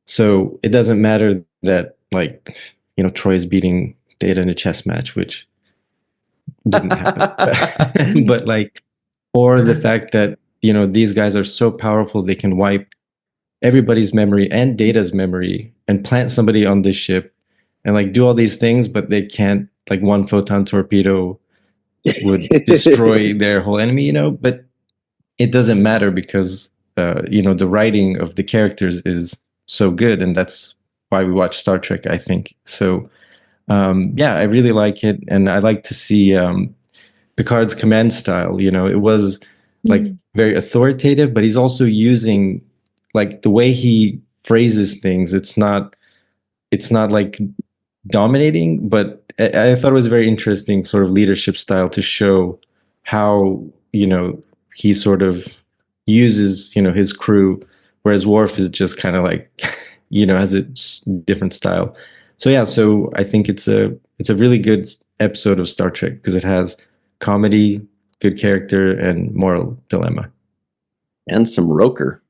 So it doesn't matter that Troi is beating Data in a chess match, which didn't happen. But or the fact that, these guys are so powerful, they can wipe everybody's memory and Data's memory and plant somebody on this ship and do all these things, but they can't, one photon torpedo would destroy their whole enemy, but it doesn't matter because, the writing of the characters is so good. And that's why we watch Star Trek, I think. So, I really like it. And I like to see Picard's command style. It was very authoritative, but he's also using the way he phrases things. It's not dominating, but I thought it was a very interesting sort of leadership style to show how, he sort of uses, his crew, whereas Worf is just kind of has a different style. So I think it's a really good episode of Star Trek because it has comedy, good character, and moral dilemma. And some Roker.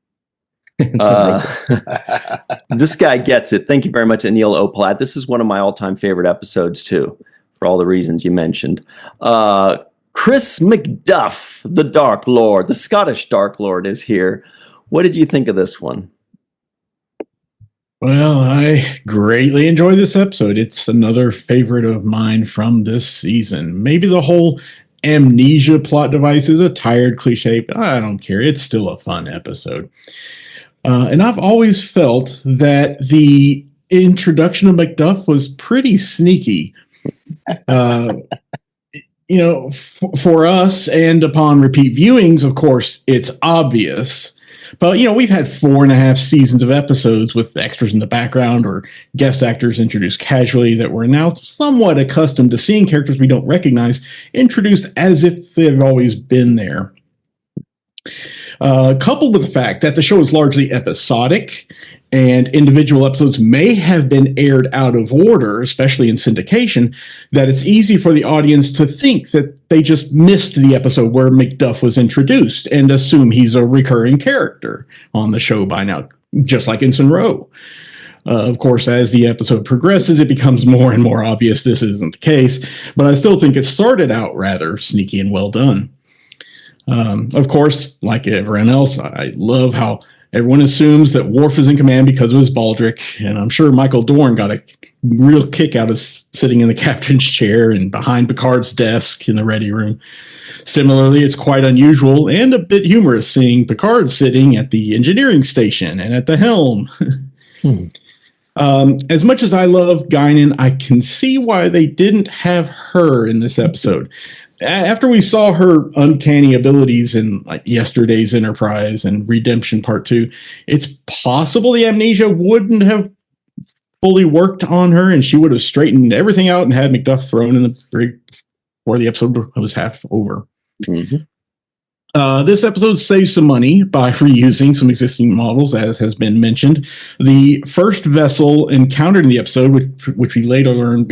This guy gets it. Thank you very much, Anneil O. Platt. This is one of my all-time favorite episodes, too, for all the reasons you mentioned. Chris Macduff, the Dark Lord, the Scottish Dark Lord, is here. What did you think of this one? Well, I greatly enjoy this episode. It's another favorite of mine from this season. Maybe the whole amnesia plot device is a tired cliche, but I don't care. It's still a fun episode. And I've always felt that the introduction of Macduff was pretty sneaky. For us and upon repeat viewings, of course, it's obvious. But, we've had 4.5 seasons of episodes with extras in the background or guest actors introduced casually that we're now somewhat accustomed to seeing characters we don't recognize introduced as if they've always been there. Coupled with the fact that the show is largely episodic and individual episodes may have been aired out of order, especially in syndication, that it's easy for the audience to think that they just missed the episode where Macduff was introduced and assume he's a recurring character on the show by now, just like Ensign Ro. Of course, as the episode progresses, it becomes more and more obvious this isn't the case, but I still think it started out rather sneaky and well done. Of course, like everyone else, I love how everyone assumes that Worf is in command because of his baldric, and I'm sure Michael Dorn got a real kick out of sitting in the captain's chair and behind Picard's desk in the ready room. Similarly, it's quite unusual and a bit humorous seeing Picard sitting at the engineering station and at the helm. As much as I love Guinan, I can see why they didn't have her in this episode. After we saw her uncanny abilities in like yesterday's Enterprise and Redemption Part 2, it's possible the amnesia wouldn't have fully worked on her and she would have straightened everything out and had Macduff thrown in the brig before the episode was half over. Mm-hmm. This episode saves some money by reusing some existing models, as has been mentioned. The first vessel encountered in the episode, which we later learn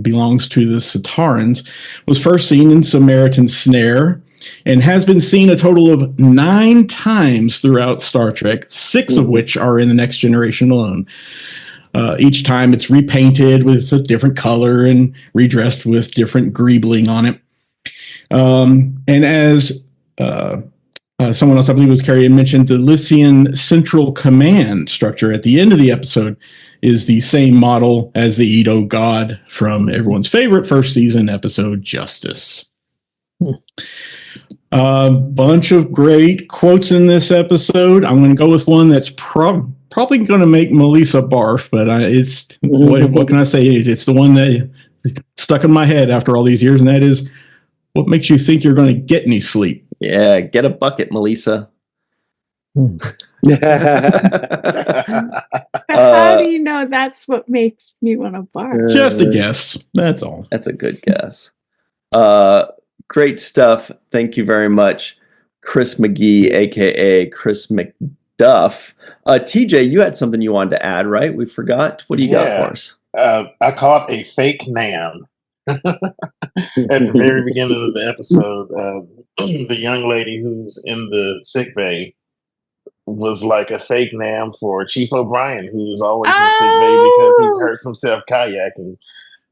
belongs to the Satarans, was first seen in Samaritan Snare and has been seen a total of 9 times throughout Star Trek, 6 of which are in the Next Generation alone. Each time it's repainted with a different color and redressed with different greebling on it. And as someone else, I believe it was Carrie, mentioned, the Lycian Central Command structure at the end of the episode is the same model as the Edo God from everyone's favorite first season episode, Justice. A bunch of great quotes in this episode. I'm going to go with one that's probably going to make Melissa barf, but it's what can I say? It's the one that stuck in my head after all these years, and that is, what makes you think you're going to get any sleep? Yeah, get a bucket, Melissa. How do you know that's what makes me want to barf? Just a guess. That's all. That's a good guess. Great stuff. Thank you very much, Chris McGee, a.k.a. Chris McDuff. TJ, you had something you wanted to add, right? We forgot. What do you got for us? I caught a fake Nam. At the very beginning of the episode, the young lady who's in the sick bay was like a fake Nam for Chief O'Brien, who's always in sick bay because he hurts himself kayaking.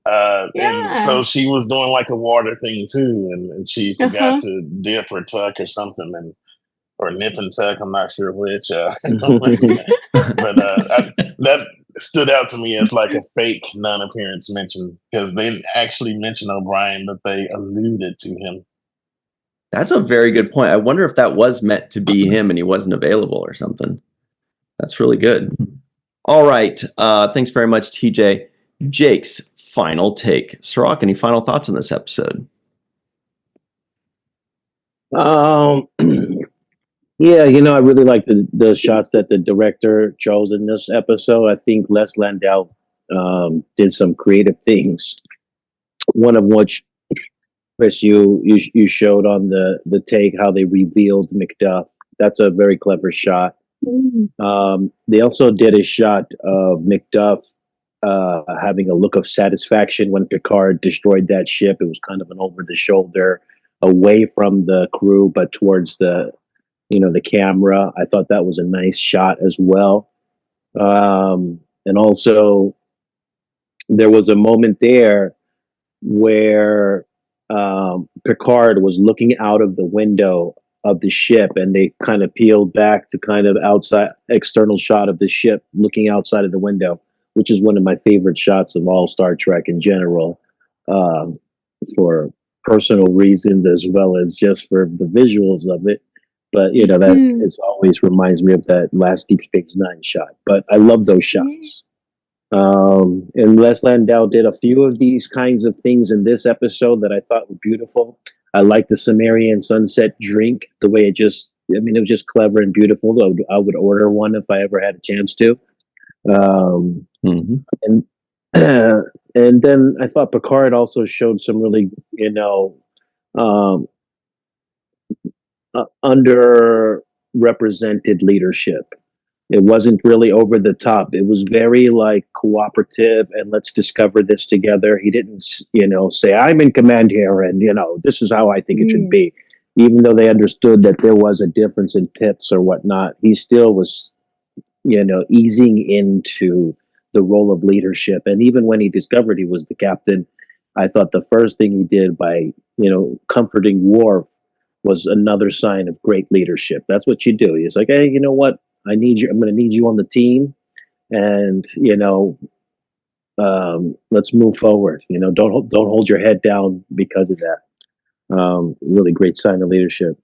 And so she was doing like a water thing too, and she forgot to dip or tuck or something, or nip and tuck. I'm not sure which. But that stood out to me as like a fake non-appearance mention because they didn't actually mention O'Brien, but they alluded to him. That's a very good point. I wonder if that was meant to be him and he wasn't available or something. That's really good. All right. Thanks very much, TJ. Jake's final take. Sirach, any final thoughts on this episode? Yeah, I really like the shots that the director chose in this episode. I think Les Landau did some creative things. One of which, Chris, you showed on the take how they revealed Macduff. That's a very clever shot. They also did a shot of Macduff having a look of satisfaction when Picard destroyed that ship. It was kind of an over the shoulder, away from the crew, but towards the camera. I thought that was a nice shot as well. And also there was a moment there where Picard was looking out of the window of the ship, and they kind of peeled back to kind of outside external shot of the ship looking outside of the window, which is one of my favorite shots of all Star Trek in general, for personal reasons as well as just for the visuals of it. But that is always reminds me of that last Deep Space Nine shot. But I love those shots. And Les Landau did a few of these kinds of things in this episode that I thought were beautiful. I like the Sumerian sunset drink, the way it was just clever and beautiful. I would order one if I ever had a chance to. And and then I thought Picard also showed some really, underrepresented leadership. It wasn't really over the top. It was very like cooperative and let's discover this together. He didn't, say I'm in command here and, this is how I think it should be. Even though they understood that there was a difference in tips or whatnot, he still was, easing into the role of leadership. And even when he discovered he was the captain, I thought the first thing he did by, comforting Worf was another sign of great leadership. That's what you do. He's like, hey, you know what? I'm going to need you on the team, and let's move forward. Don't hold your head down because of that. Really great sign of leadership.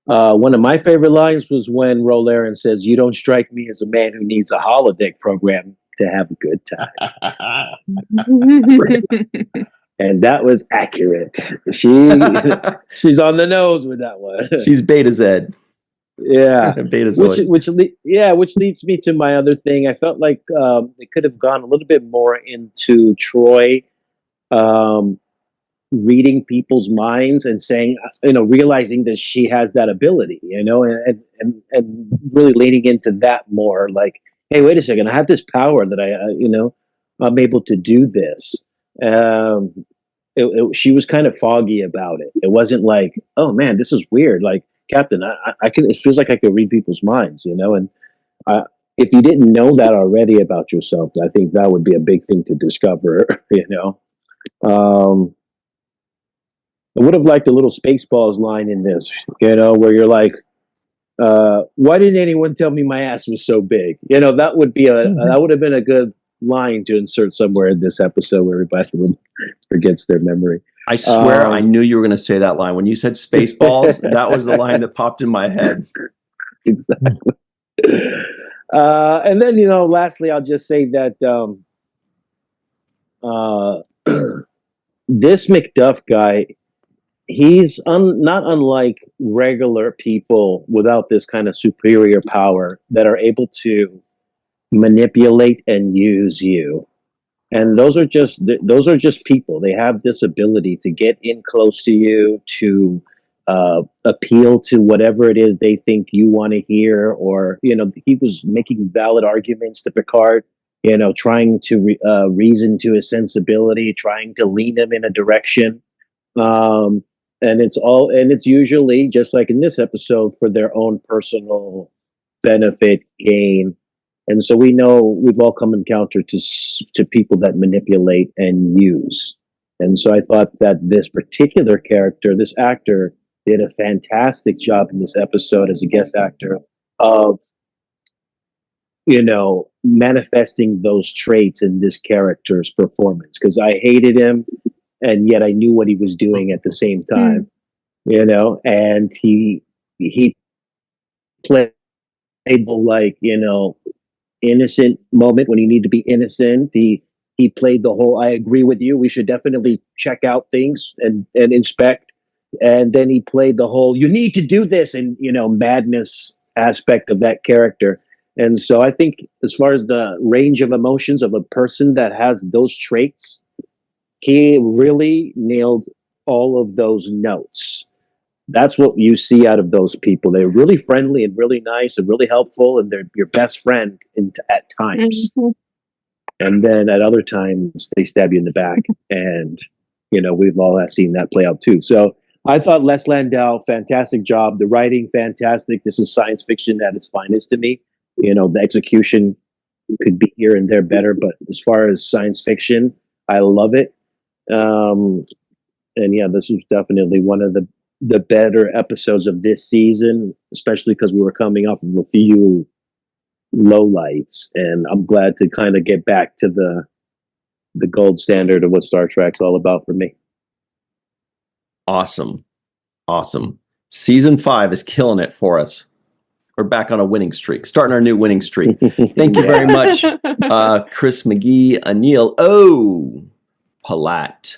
One of my favorite lines was when Rolaren says, "You don't strike me as a man who needs a holodeck program to have a good time." And that was accurate. She's on the nose with that one. She's Beta Z. Yeah, Betazoid. Which leads me to my other thing. I felt like they could have gone a little bit more into Troi reading people's minds and saying, realizing that she has that ability, and really leaning into that more. Like, hey, wait a second, I have this power that I'm able to do this. She was kind of foggy about it. It wasn't like, oh man, this is weird. Like, Captain, I can. It feels like I could read people's minds, And if you didn't know that already about yourself, I think that would be a big thing to discover. I would have liked a little Spaceballs line in this, where you're like, "Why didn't anyone tell me my ass was so big?" That would be that would have been a good line to insert somewhere in this episode where everybody forgets their memory. I swear I knew you were going to say that line. When you said Spaceballs, that was the line that popped in my head. Exactly. And then, lastly, I'll just say that this McDuff guy, he's not unlike regular people without this kind of superior power that are able to manipulate and use you. And those are just people. They have this ability to get in close to you, to appeal to whatever it is they think you want to hear. Or, he was making valid arguments to Picard, trying to reason to his sensibility, trying to lean him in a direction. And it's usually, just like in this episode, for their own personal benefit, gain. And so we know we've all come encounter to people that manipulate and use. And so I thought that this particular character, this actor, did a fantastic job in this episode as a guest actor of, manifesting those traits in this character's performance. Because I hated him, and yet I knew what he was doing at the same time, and he played like, innocent moment when you need to be innocent. He played the whole, I agree with you, we should definitely check out things and inspect. And then he played the whole, you need to do this, and madness aspect of that character. And so I think as far as the range of emotions of a person that has those traits, he really nailed all of those notes. That's what you see out of those people. They're really friendly and really nice and really helpful, and they're your best friend at times. Mm-hmm. And then at other times, they stab you in the back. And, we've all seen that play out too. So I thought Les Landau, fantastic job. The writing, fantastic. This is science fiction at its finest to me. The execution could be here and there better, but as far as science fiction, I love it. And yeah, this was definitely one of the the better episodes of this season, especially because we were coming off of a few lowlights, and I'm glad to kind of get back to the gold standard of what Star Trek's all about for me. Awesome. Season 5 is killing it for us. We're back on a winning streak, starting our new winning streak. Thank you very much, Chris McGee, Anneil O, Palat,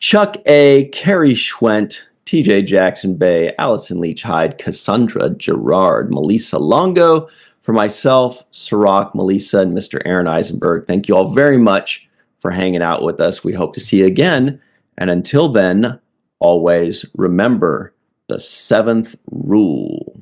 Chuck A, Carrie Schwent, TJ Jackson Bay, Allison Leach Hyde, Cassandra Gerard, Melissa Longo, for myself, Sirach, Melissa, and Mr. Aaron Eisenberg. Thank you all very much for hanging out with us. We hope to see you again. And until then, always remember the 7th rule.